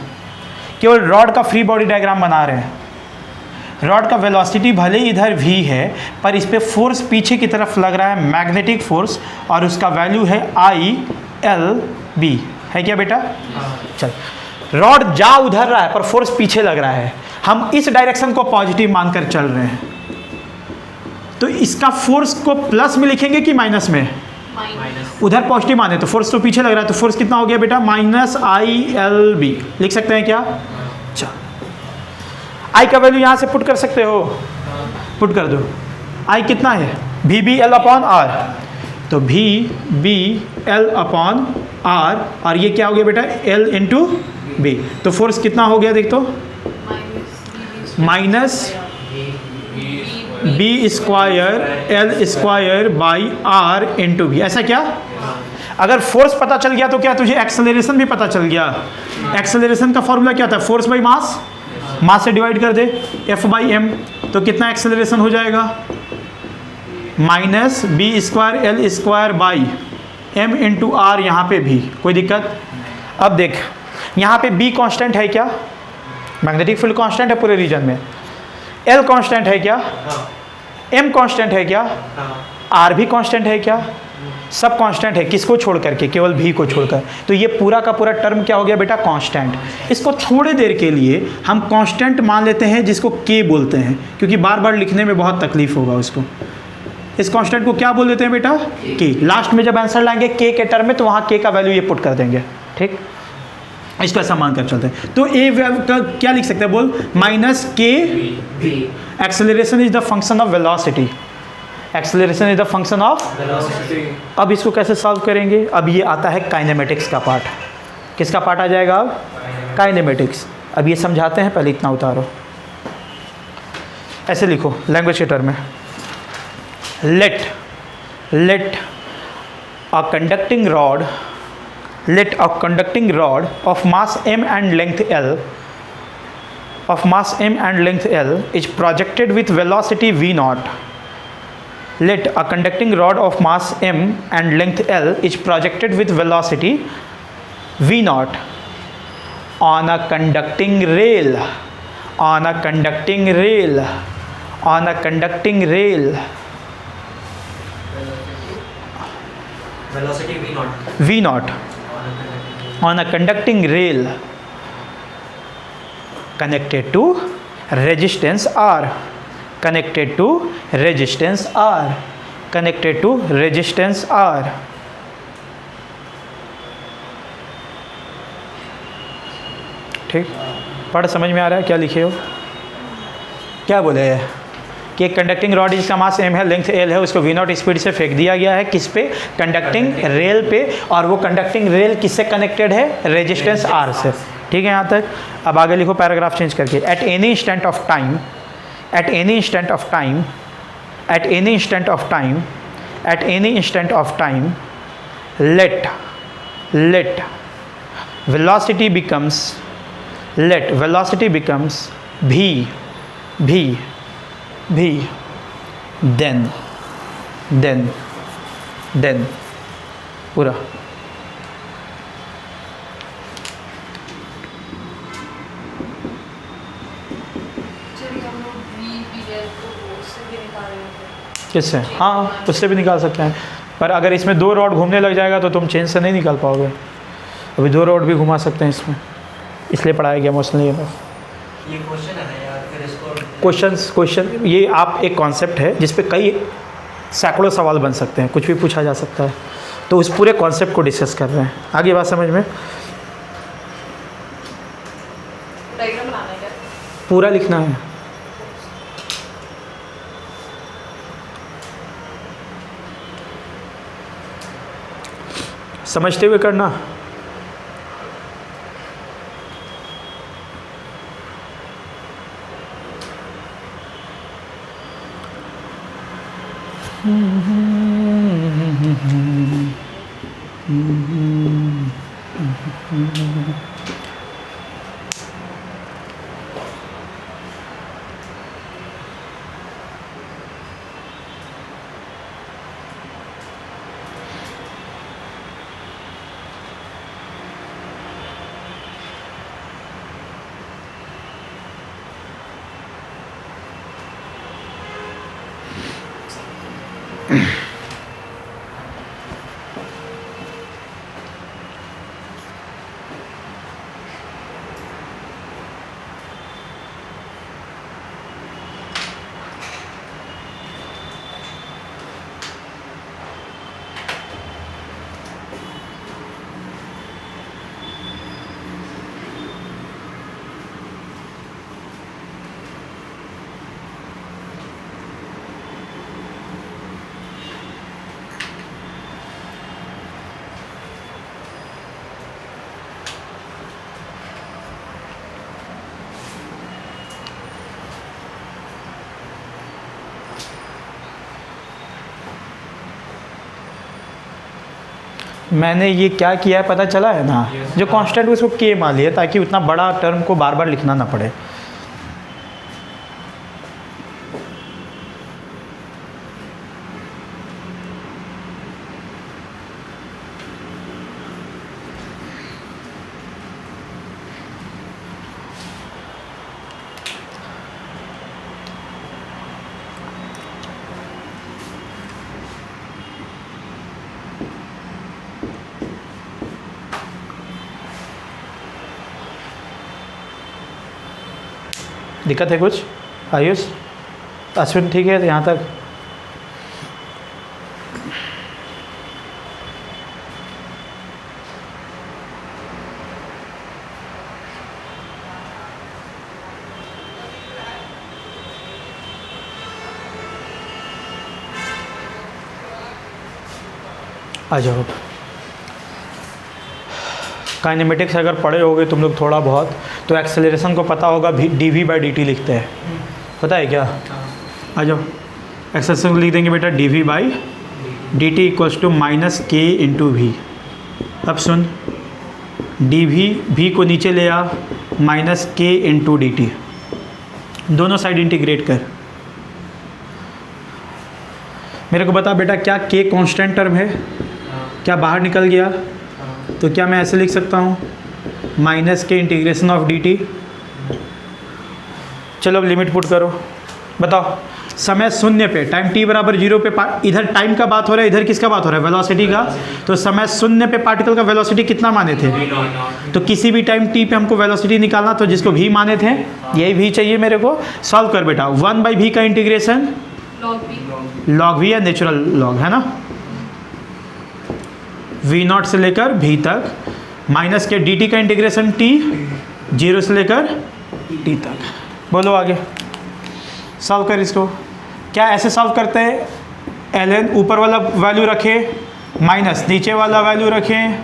केवल रॉड का फ्री बॉडी डायग्राम बना रहे हैं। रॉड का वेलोसिटी भले इधर v है, पर इस पर फोर्स पीछे की तरफ लग रहा है, मैग्नेटिक फोर्स, और उसका वैल्यू है ILB। है क्या बेटा? चल, रॉड जा उधर रहा है पर फोर्स पीछे लग रहा है, हम इस डायरेक्शन को पॉजिटिव मानकर चल रहे हैं, तो इसका फोर्स को प्लस में लिखेंगे कि माइनस में? उधर पॉजिटिव माने तो फोर्स तो पीछे लग रहा है, तो फोर्स कितना हो गया बेटा? -ILB। लिख सकते हैं क्या? अच्छा, आई का वैल्यू यहाँ से पुट कर सकते हो, पुट कर दो। आई कितना है? VBL upon R। तो VBL अपॉन R, और ये क्या हो गया बेटा? L into B। तो फोर्स कितना हो गया? देख तो, minus B square L square by R into B। ऐसा क्या? अगर फोर्स पता चल गया तो क्या तुझे एक्सेलरेशन भी पता चल गया? एक्सेलरेशन का फॉर्मूला क्या था? फोर्स बाई मास, मास से डिवाइड कर दे, F/m। तो कितना एक्सेलरेशन हो जाएगा? Minus B square L square by M into R। यहाँ पे भी कोई दिक्कत? अब देख, यहाँ पे B कांस्टेंट है क्या? मैग्नेटिक फील्ड कांस्टेंट है पूरे रीजन में। L कांस्टेंट है क्या? M कांस्टेंट है क्या? R भी कांस्टेंट है क्या? सब कांस्टेंट है, किसको छोड़ करके? केवल V को छोड़कर। तो ये पूरा का पूरा टर्म क्या हो गया बेटा? कांस्टेंट। इसको थोड़ी देर के लिए हम कांस्टेंट मान लेते हैं, जिसको K बोलते हैं, क्योंकि बार बार लिखने में बहुत तकलीफ होगा उसको। इस कांस्टेंट को क्या बोल देते हैं बेटा? K। लास्ट में जब आंसर लाएंगे K के टर्म में, तो वहाँ K का वैल्यू ये पुट कर देंगे। ठीक, इसको ऐसा मान कर चलते हैं। तो ए का क्या लिख सकते हैं? बोल, -K। Acceleration is the function of velocity. Acceleration is the function of. Velocity. अब इसको कैसे सॉल्व करेंगे? अब ये आता है काइनेमेटिक्स का पार्ट। किसका पार्ट आ जाएगा अब? काइनेमेटिक्स। अब ये समझाते हैं, पहले इतना उतारो। ऐसे लिखो लैंग्वेज के टर्म में, let a conducting rod, let a conducting rod of mass m and length L is projected with velocity v naught. Let a conducting rod of mass m and length L is projected with velocity v naught on a conducting rail. Velocity v naught. v naught on a conducting rail connected to resistance R. ठीक, पढ़ समझ में आ रहा है क्या लिखे हो? क्या बोले हैं कि एक कंडक्टिंग रॉड जिसका मास m है, लेंथ l है, उसको v नॉट स्पीड से फेंक दिया गया है किस पे? कंडक्टिंग रेल पे। और वो कंडक्टिंग रेल किससे कनेक्टेड है? रेजिस्टेंस r से। ठीक है यहाँ तक। अब आगे लिखो पैराग्राफ चेंज करके, eight any instant of time let velocity becomes v then पूरा चलिए हम लोग v del को उससे भी निकाल रहे थे। किससे? हाँ, उससे भी निकाल सकते हैं, पर अगर इसमें 2 रॉड घूमने लग जाएगा तो तुम चेन से नहीं निकाल पाओगे। अभी 2 रॉड भी घुमा सकते हैं इसमें, इसलिए पढ़ाया गया मोस्टली। ये क्वेश्चन है ना यार, फिर इसको क्वेश्चन ये आप एक कॉन्सेप्ट है जिस पे कई सैकड़ों सवाल बन सकते हैं, कुछ भी पूछा जा सकता है, तो उस पूरे कॉन्सेप्ट को डिस्कस कर रहे हैं। आगे बात समझ में? डायग्राम बनाना है क्या? पूरा लिखना है। समझते हुए करना। मैंने ये क्या किया है पता चला है ना? जो कांस्टेंट उसको के मान लिया ताकि उतना बड़ा टर्म को बार बार लिखना ना पड़े। दिक्कत है कुछ? आयुष, अश्विन ठीक है यहाँ तक? आ जाओ। काइनेमेटिक्स अगर पढ़े होगे तुम लोग थोड़ा बहुत, तो एक्सेलरेशन को पता होगा dv/dt लिखते हैं, पता है क्या? आ जाओ, एक्सेलरेशन को लिख देंगे बेटा dv/dt equals to -k × v। अब सुन, v को नीचे ले आ, -k × dt, दोनों साइड इंटीग्रेट कर। मेरे को बता बेटा, क्या k कांस्टेंट टर्म है? क्या बाहर निकल गया? तो क्या मैं ऐसे लिख सकता हूँ -k इंटीग्रेशन ऑफ dt। चलो अब लिमिट पुट करो, बताओ समय शून्य पे, टाइम t बराबर 0 पे, इधर टाइम का बात हो रहा है, इधर किसका बात हो रहा है? वेलोसिटी का। तो समय शून्य पे पार्टिकल का वेलोसिटी कितना माने थे? तो किसी भी टाइम t पे हमको वेलोसिटी निकालना, तो जिसको v माने थे, यही v चाहिए मेरे को। सॉल्व कर बेटा, 1/v का इंटीग्रेशन log v है, नेचुरल लॉग है ना, v0 से लेकर v तक, माइनस के dt का इंटीग्रेशन t, 0 से लेकर t तक। बोलो आगे, सॉल्व कर इसको। क्या ऐसे सॉल्व करते हैं? ln ऊपर वाला वैल्यू रखें, माइनस नीचे वाला वैल्यू रखें,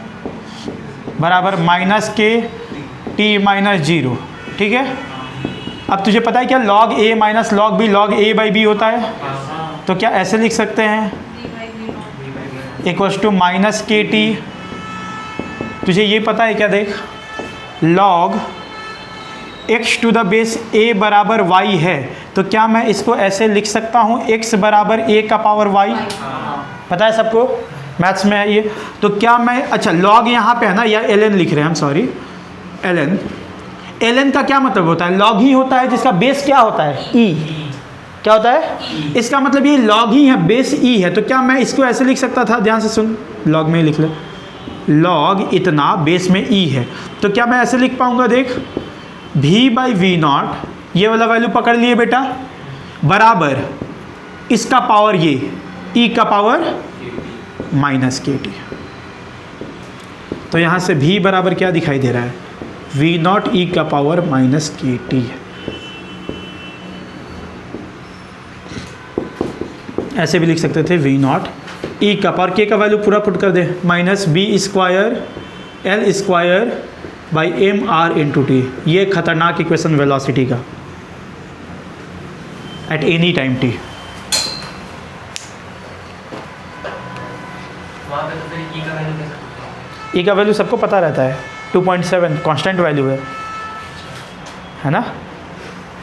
बराबर -k t - 0, ठीक है। अब तुझे पता है क्या log a minus log b log a/b होता है, तो क्या ऐसे लिख सकते हैं इक्वल्स टू -kt। तुझे ये पता है क्या? देख, log x to the base a बराबर y है, तो क्या मैं इसको ऐसे लिख सकता हूँ x बराबर a का पावर y? पता है सबको, मैथ्स में है ये। तो क्या मैं, अच्छा log यहाँ पे है ना, या ln लिख रहे हैं हम, सॉरी ln का क्या मतलब होता है? log ही होता है जिसका बेस क्या होता है? e। क्या होता है? इसका मतलब ये log ही है, बेस e है। तो क्या मैं इसको ऐसे लिख सकता था? ध्यान से सुन, log में ही लिख ले, log इतना बेस में e है, तो क्या मैं ऐसे लिख पाऊंगा? देख, v/v0, ये वाला वैल्यू पकड़ लिए बेटा, बराबर इसका पावर ये e का पावर -kt। तो यहाँ से v बराबर क्या दिखाई दे रहा है? v0 e का पावर -kt। ऐसे भी लिख सकते थे v0 e का पावर, k का वैल्यू पूरा पुट कर दे, -b² L² / mr × t। ये खतरनाक इक्वेशन वेलोसिटी का एट एनी टाइम t। वहाँ पे तो फिर e का वैल्यू कैसे? e का वैल्यू सबको पता रहता है, 2.7 कांस्टेंट वैल्यू है ना,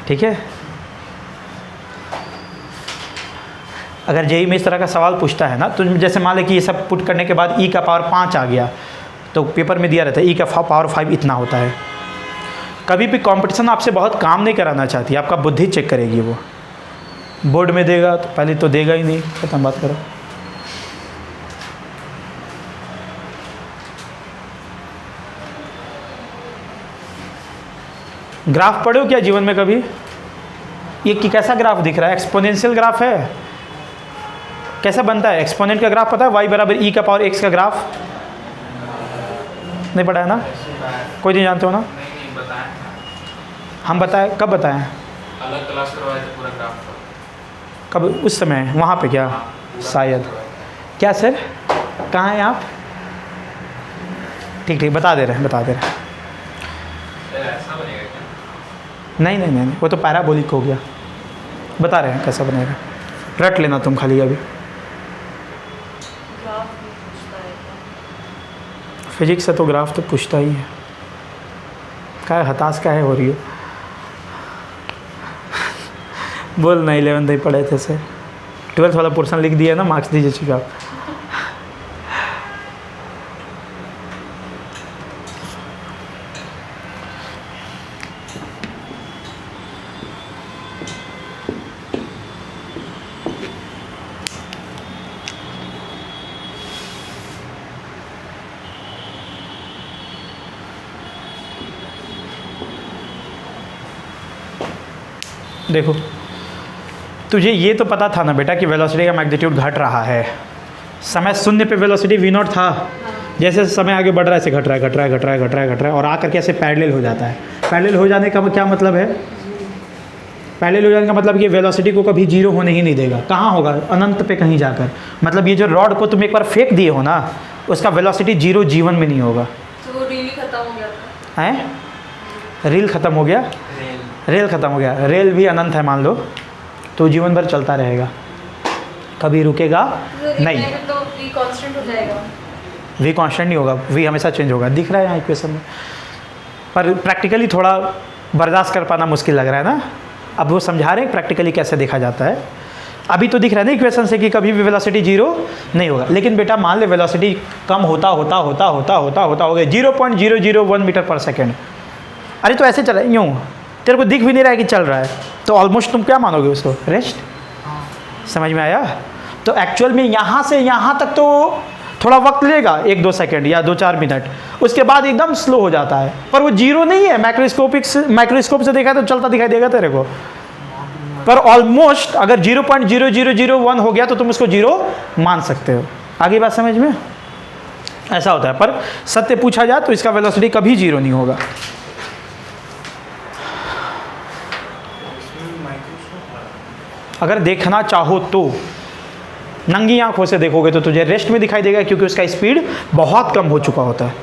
ठीक है। अगर जेई में इस तरह का सवाल पूछता है ना, तो जैसे मान ले कि ये सब पुट करने के बाद e का पावर 5 आ गया, तो पेपर में दिया रहता है e का पावर 5 इतना होता है। कभी भी कंपटीशन आपसे बहुत काम नहीं कराना चाहती, आपका बुद्धि चेक करेगी वो। बोर्ड में देगा तो पहले तो देगा ही नहीं, खत्म बात करो। ग्राफ पढ़े हो क्या जीवन में कभी? ये कि कैसा ग्राफ दिख रहा है? एक्सपोनेंशियल ग्राफ है। कैसा बनता है एक्सपोनेंट का ग्राफ? पता है, y बराबर e का पावर x का ग्राफ। नहीं पढ़ा है ना? कोई नहीं जानते हो ना? नहीं बताया, हम बताएं, कब बताएं? अलग क्लास करवाए थे पूरा ग्राफ का। कब? उस समय वहाँ पे क्या? शायद। क्या सर, कहाँ हैं आप? ठीक ठीक, बता दे रहे हैं, बता दे रहे हैं। ऐसा बनेगा क्या? नहीं नहीं नहीं, वो तो पैराबोलिक हो गया। बता रहे हैं कैसा बनेगा, रट लेना तुम खाली अभी। ग्राफ भी पूछता है क्या? फिजिक्स से तो ग्राफ तो पूछता ही है। क्या हताश का है हो रही हो? बोल ना, 11th ही पढ़े थे सर, 12th वाला पोर्शन लिख दिया ना, मार्क्स दीजिए चुका। देखो, तुझे ये तो पता था ना बेटा कि वेलोसिटी का मैग्नीट्यूड घट रहा है। समय शून्य पे वेलोसिटी v0 था, जैसे समय आगे बढ़ रहा है ऐसे घट रहा है, घट रहा है, घट रहा है, घट रहा है, घट रहा है, और आकर के ऐसे पैरेलल हो जाता है। पैरेलल हो जाने का क्या मतलब है? पैरेलल हो जाने का मतलब ये वेलोसिटी को कभी जीरो होने ही नहीं देगा। कहाँ होगा? अनंत पे कहीं जाकर। मतलब ये जो रॉड को तुम एक बार फेंक दिए हो ना, उसका वेलोसिटी जीरो जीवन में नहीं होगा। तो वो रील खत्म हो गया था। हैं? रील ख़त्म हो गया? रेल ख़त्म हो गया। रेल भी अनंत है मान लो, तो जीवन भर चलता रहेगा, कभी रुकेगा नहीं। तो v कांस्टेंट हो जाएगा। वी कांस्टेंट नहीं होगा, वी हमेशा चेंज होगा। दिख रहा है यहाँ इक्वेशन में, पर प्रैक्टिकली थोड़ा बर्दाश्त कर पाना मुश्किल लग रहा है ना। अब वो समझा रहे हैं प्रैक्टिकली कैसे देखा जाता है। अभी तो दिख रहा है ना इक्वेशन से कि कभी भी वेलोसिटी जीरो नहीं होगा। लेकिन बेटा मान ले वेलोसिटी कम होता होता होता होता होता होता हो गया 0.001 मीटर पर सेकेंड। अरे तो ऐसे चल रहा है, यूँ तेरे को दिख भी नहीं रहा है कि चल रहा है, तो ऑलमोस्ट तुम क्या मानोगे उसको? रेस्ट। समझ में आया? तो एक्चुअल में यहाँ से यहाँ तक तो थोड़ा वक्त लेगा, 1-2 सेकंड या 2-4 मिनट, उसके बाद एकदम स्लो हो जाता है। पर वो जीरो नहीं है। माइक्रोस्कोप से देखा तो चलता दिखाई देगा तेरे को, पर ऑलमोस्ट अगर 0.0001 हो गया तो तुम उसको जीरो मान सकते हो। आगे बात समझ में? ऐसा होता है। पर सत्य पूछा जाए तो इसका वेलोसिटी कभी जीरो नहीं होगा। अगर देखना चाहो तो नंगी आंखों से देखोगे तो तुझे रेस्ट में दिखाई देगा, क्योंकि उसका स्पीड बहुत कम हो चुका होता है।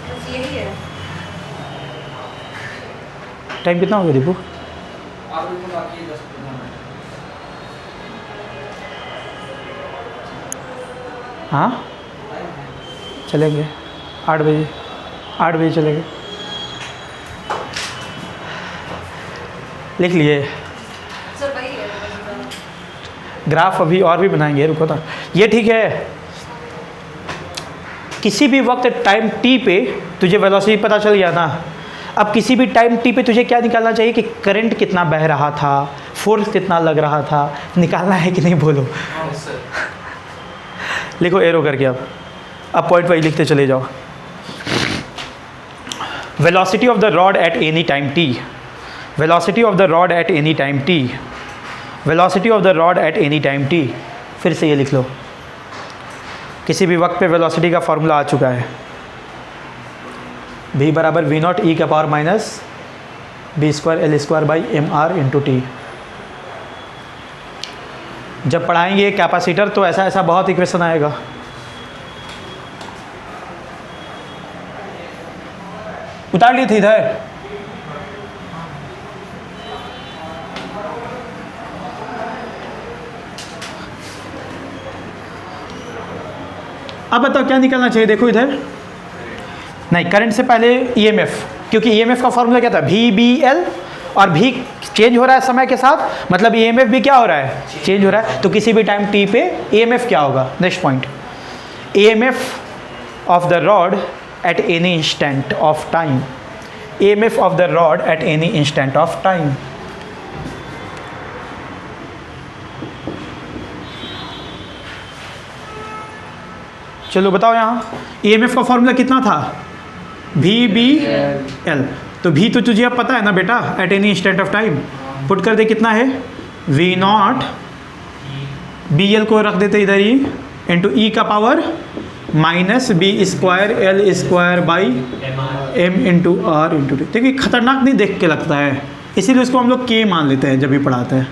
बस यही है। टाइम कितना हो गया दीपू? हाँ चलेंगे 8 बजे चलेंगे। लिख लिए सर वही है। ग्राफ अभी और भी बनाएंगे, रुको ना। ये ठीक है, किसी भी वक्त टाइम टी पे तुझे वेलोसिटी पता चल गया ना। अब किसी भी टाइम टी पे तुझे क्या निकालना चाहिए कि करंट कितना बह रहा था, फोर्स कितना लग रहा था, निकालना है कि नहीं? बोलो। लिखो एरो करके। अब पॉइंट वाइज लिखते चले जाओ। Velocity of the rod at any time T, velocity of the rod at any time T, velocity of the rod at any time T. फिर से ये लिख लो, किसी भी वक्त पे वेलोसिटी का फॉर्मूला आ चुका है। v बराबर v नॉट ई का पावर माइनस b²L²/mr/t। जब पढ़ाएंगे कैपेसिटर तो ऐसा ऐसा बहुत इक्वेशन आएगा। उतार लिए थे इधर। अब बताओ क्या निकलना चाहिए? देखो इधर, नहीं करंट से पहले ईएमएफ, क्योंकि ईएमएफ का फॉर्मूला क्या था? VBL, और भी चेंज हो रहा है समय के साथ, मतलब ईएमएफ भी क्या हो रहा है? चेंज हो रहा है। तो किसी भी टाइम टी पे ईएमएफ क्या होगा? Next point, EMF of the rod at any instant of time, EMF of the rod at any instant of time। चलो बताओ यहाँ EMF का फॉर्मूला कितना था? VBL। तो V तो तुझे अब पता है ना बेटा, eight any instant of time. Put कर दे, कितना है? V नॉट, BL को रख देते इधर ही, इंटू ई का power minus B²L²/m into R into T. देखिए खतरनाक नहीं देख के लगता है, इसीलिए उसको हम लोग K मान लेते हैं जब भी पढ़ाते हैं।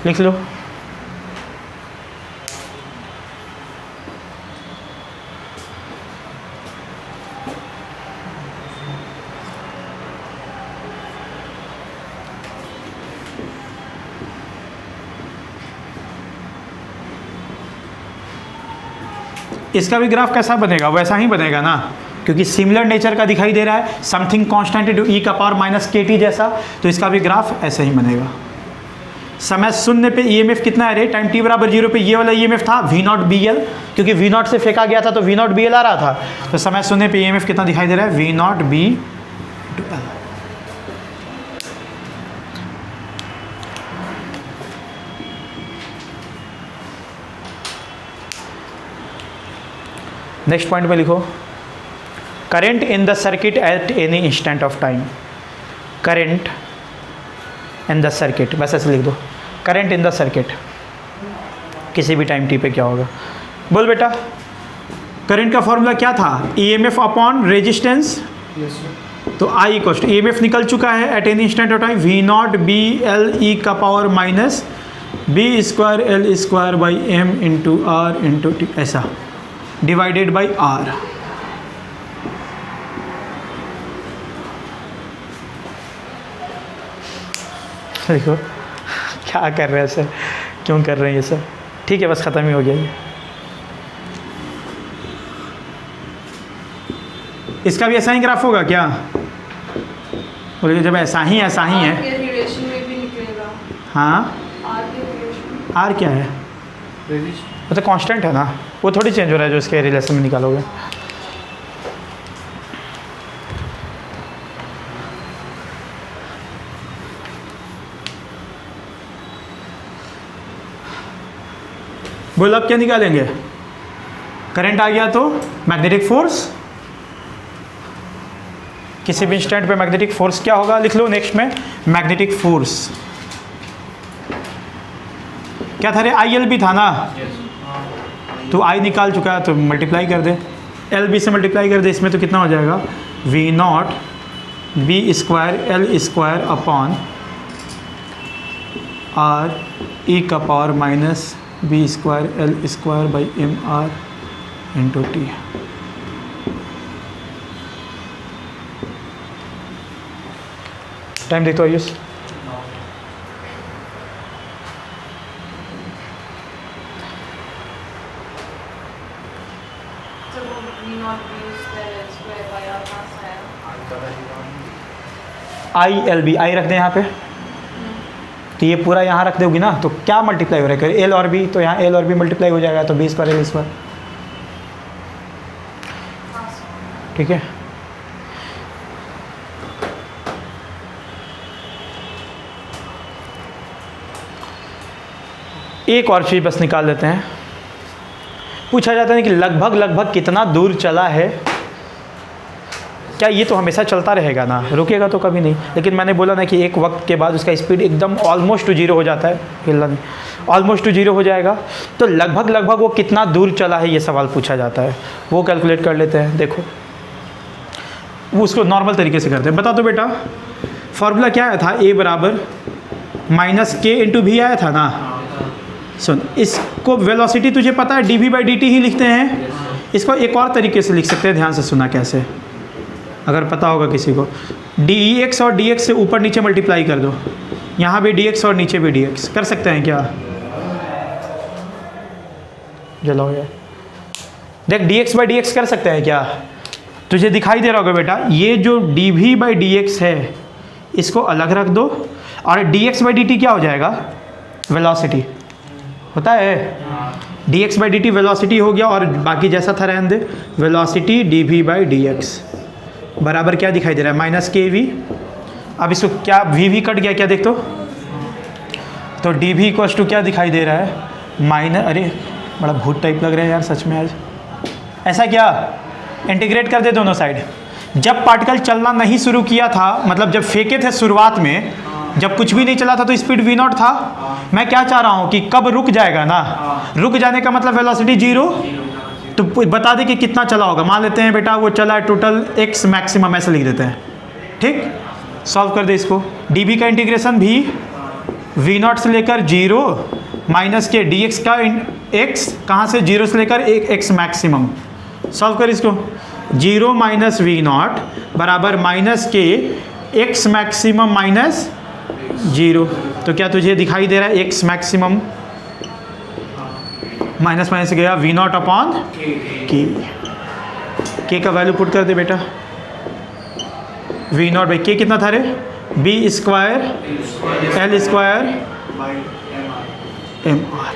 लिख लो। इसका भी ग्राफ कैसा बनेगा? वैसा ही बनेगा ना, क्योंकि सिमिलर नेचर का दिखाई दे रहा है, समथिंग कांस्टेंट इंटू ई का पावर माइनस KT जैसा। तो इसका भी ग्राफ ऐसा ही बनेगा। समय शून्य पे ईएमएफ कितना है रे? टाइम t बराबर 0 पे ये वाला ईएमएफ था V नॉट BL, क्योंकि V नॉट से फेंका गया था तो V नॉट BL आ रहा था। तो समय शून्य पे ईएमएफ कितना दिखाई दे रहा है? V naught B L। Next point में लिखो, current in the circuit eight any instant of time. Current in the circuit, बस ऐसे लिख दो, करंट इन द सर्किट किसी भी टाइम टी पे क्या होगा? बोल बेटा, करंट का फॉर्मूला क्या था? EMF upon resistance. तो आई इक्वल टू ईएमएफ निकल चुका है at any instant of time, V naught B L E का power minus B square L square by M into R into T, ऐसा divided by R. देखो क्या कर रहे हैं सर, क्यों कर रहे हैं ये सर? ठीक है, बस ख़त्म ही हो गया ये। इसका भी ऐसा ही ग्राफ होगा क्या? बोलिए जब ऐसा ही है R के रिलेशन में भी निकलेगा। हाँ, R के रिलेशन आर क्या है? वो तो कांस्टेंट है ना, वो थोड़ी चेंज हो रहा है जो इसके रिलेशन में निकालोगे। बोल अब क्या निकालेंगे? करंट आ गया तो मैग्नेटिक फोर्स, किसी भी इंस्टेंट पे मैग्नेटिक फोर्स क्या होगा? लिख लो नेक्स्ट में, मैग्नेटिक फोर्स क्या था रे? आई एल बी था ना, तो आई निकाल चुका है तो मल्टीप्लाई कर दे, एल बी से मल्टीप्लाई कर दे, इसमें तो कितना हो जाएगा? V naught B square L square upon R E का power minus B square L square by M R into T. Time देखते हो आयुष? तो वो V naught B square by R कहाँ से आया? आई एल बी, आई रख दें यहाँ पे, तो ये पूरा यहाँ रख दोगी ना, तो क्या मल्टीप्लाई हो रहा है? एल और बी, तो यहाँ एल और बी मल्टीप्लाई हो जाएगा, तो बी स्क्वायर एल स्क्वायर। ठीक है, एक और चीज़ बस निकाल लेते हैं। पूछा जाता है कि लगभग लगभग कितना दूर चला है। क्या ये तो हमेशा चलता रहेगा ना, रुकेगा तो कभी नहीं। लेकिन मैंने बोला ना कि एक वक्त के बाद उसका स्पीड एकदम ऑलमोस्ट टू जीरो हो जाता है, हिलना नहीं, ऑलमोस्ट टू जीरो हो जाएगा। तो लगभग लगभग वो कितना दूर चला है, ये सवाल पूछा जाता है। वो कैलकुलेट कर लेते हैं। देखो वो उसको नॉर्मल तरीके से करते हैं। बता दो बेटा, फॉर्मूला क्या आया था? ए बराबर माइनस के इंटू भी आया था ना। सुन, इसको वेलोसिटी तुझे पता है D V by D T ही लिखते हैं। इसको एक और तरीके से लिख सकते हैं, ध्यान से सुना कैसे, अगर पता होगा किसी को। डी एक्स और डी एक्स से ऊपर नीचे मल्टीप्लाई कर दो, यहाँ भी डी एक्स और नीचे भी डी एक्स। कर सकते हैं क्या? जलाओ यार, देख D X by D x कर सकते हैं क्या? तुझे दिखाई दे रहा होगा बेटा, ये जो D V by D X है इसको अलग रख दो, और D X by D T क्या हो जाएगा? वेलोसिटी होता है। D X by D T velocity हो गया, और बाकी जैसा था रहने दे। Velocity D V by D X बराबर क्या दिखाई दे रहा है? माइनस के वी। अब इसको क्या वी वी कट गया क्या? देख तो डी वी इक्वल्स टू क्या दिखाई दे रहा है? माइनस, अरे बड़ा भूत टाइप लग रहा है यार सच में आज। ऐसा क्या? इंटीग्रेट कर दे दोनों साइड। जब पार्टिकल चलना नहीं शुरू किया था, मतलब जब फेंके थे शुरुआत में, जब कुछ भी नहीं चला था तो स्पीड वी नॉट था। मैं क्या चाह रहा हूँ कि कब रुक जाएगा ना, रुक जाने का मतलब वेलोसिटी जीरो। तो बता दे कि कितना चला होगा। मान लेते हैं बेटा वो चला है टोटल एक्स मैक्सिमम, ऐसे लिख देते हैं। ठीक, सॉल्व कर दे इसको। डी बी का इंटीग्रेशन भी वी नॉट से लेकर जीरो माइनस के डी एक्स का एक्स कहाँ से? जीरो से लेकर एक एक्स मैक्सिमम। सॉल्व कर इसको। जीरो माइनस वी नॉट बराबर माइनस के एक्स मैक्सिमम माइनस जीरो। तो क्या तुझे दिखाई दे रहा है? एक्स मैक्सिमम माइनस माइनस गया वी नॉट अपॉन के का वैल्यू पुट कर दे बेटा। वी नॉट बाई के कितना था रे? B square L square M R.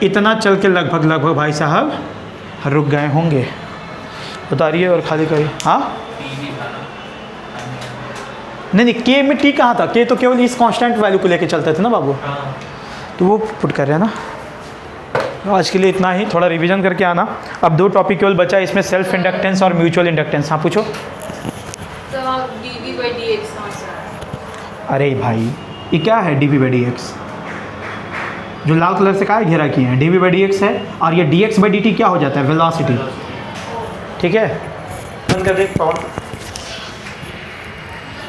इतना चल के लगभग लगभग भाई साहब रुक गए होंगे। उतारिए और खाली करिए। हाँ नहीं, के में टी कहाँ था? के तो केवल इस कांस्टेंट वैल्यू को लेके चलते थे ना बाबू, तो वो पुट कर रहे हैं ना। आज के लिए इतना ही, थोड़ा रिवीजन करके आना। अब दो टॉपिक केवल बचा है इसमें, सेल्फ इंडक्टेंस और म्यूचुअल इंडक्टेंस। हाँ पूछो। तो dv by dx कहाँ से आया? अरे भाई ये क्या है? D V by D X जो लाल कलर से कहा है घेरा किए हैं, D V by D X है, और ये D X by D T क्या हो जाता है, वेलोसिटी। ठीक है, बंद कर दे पावर।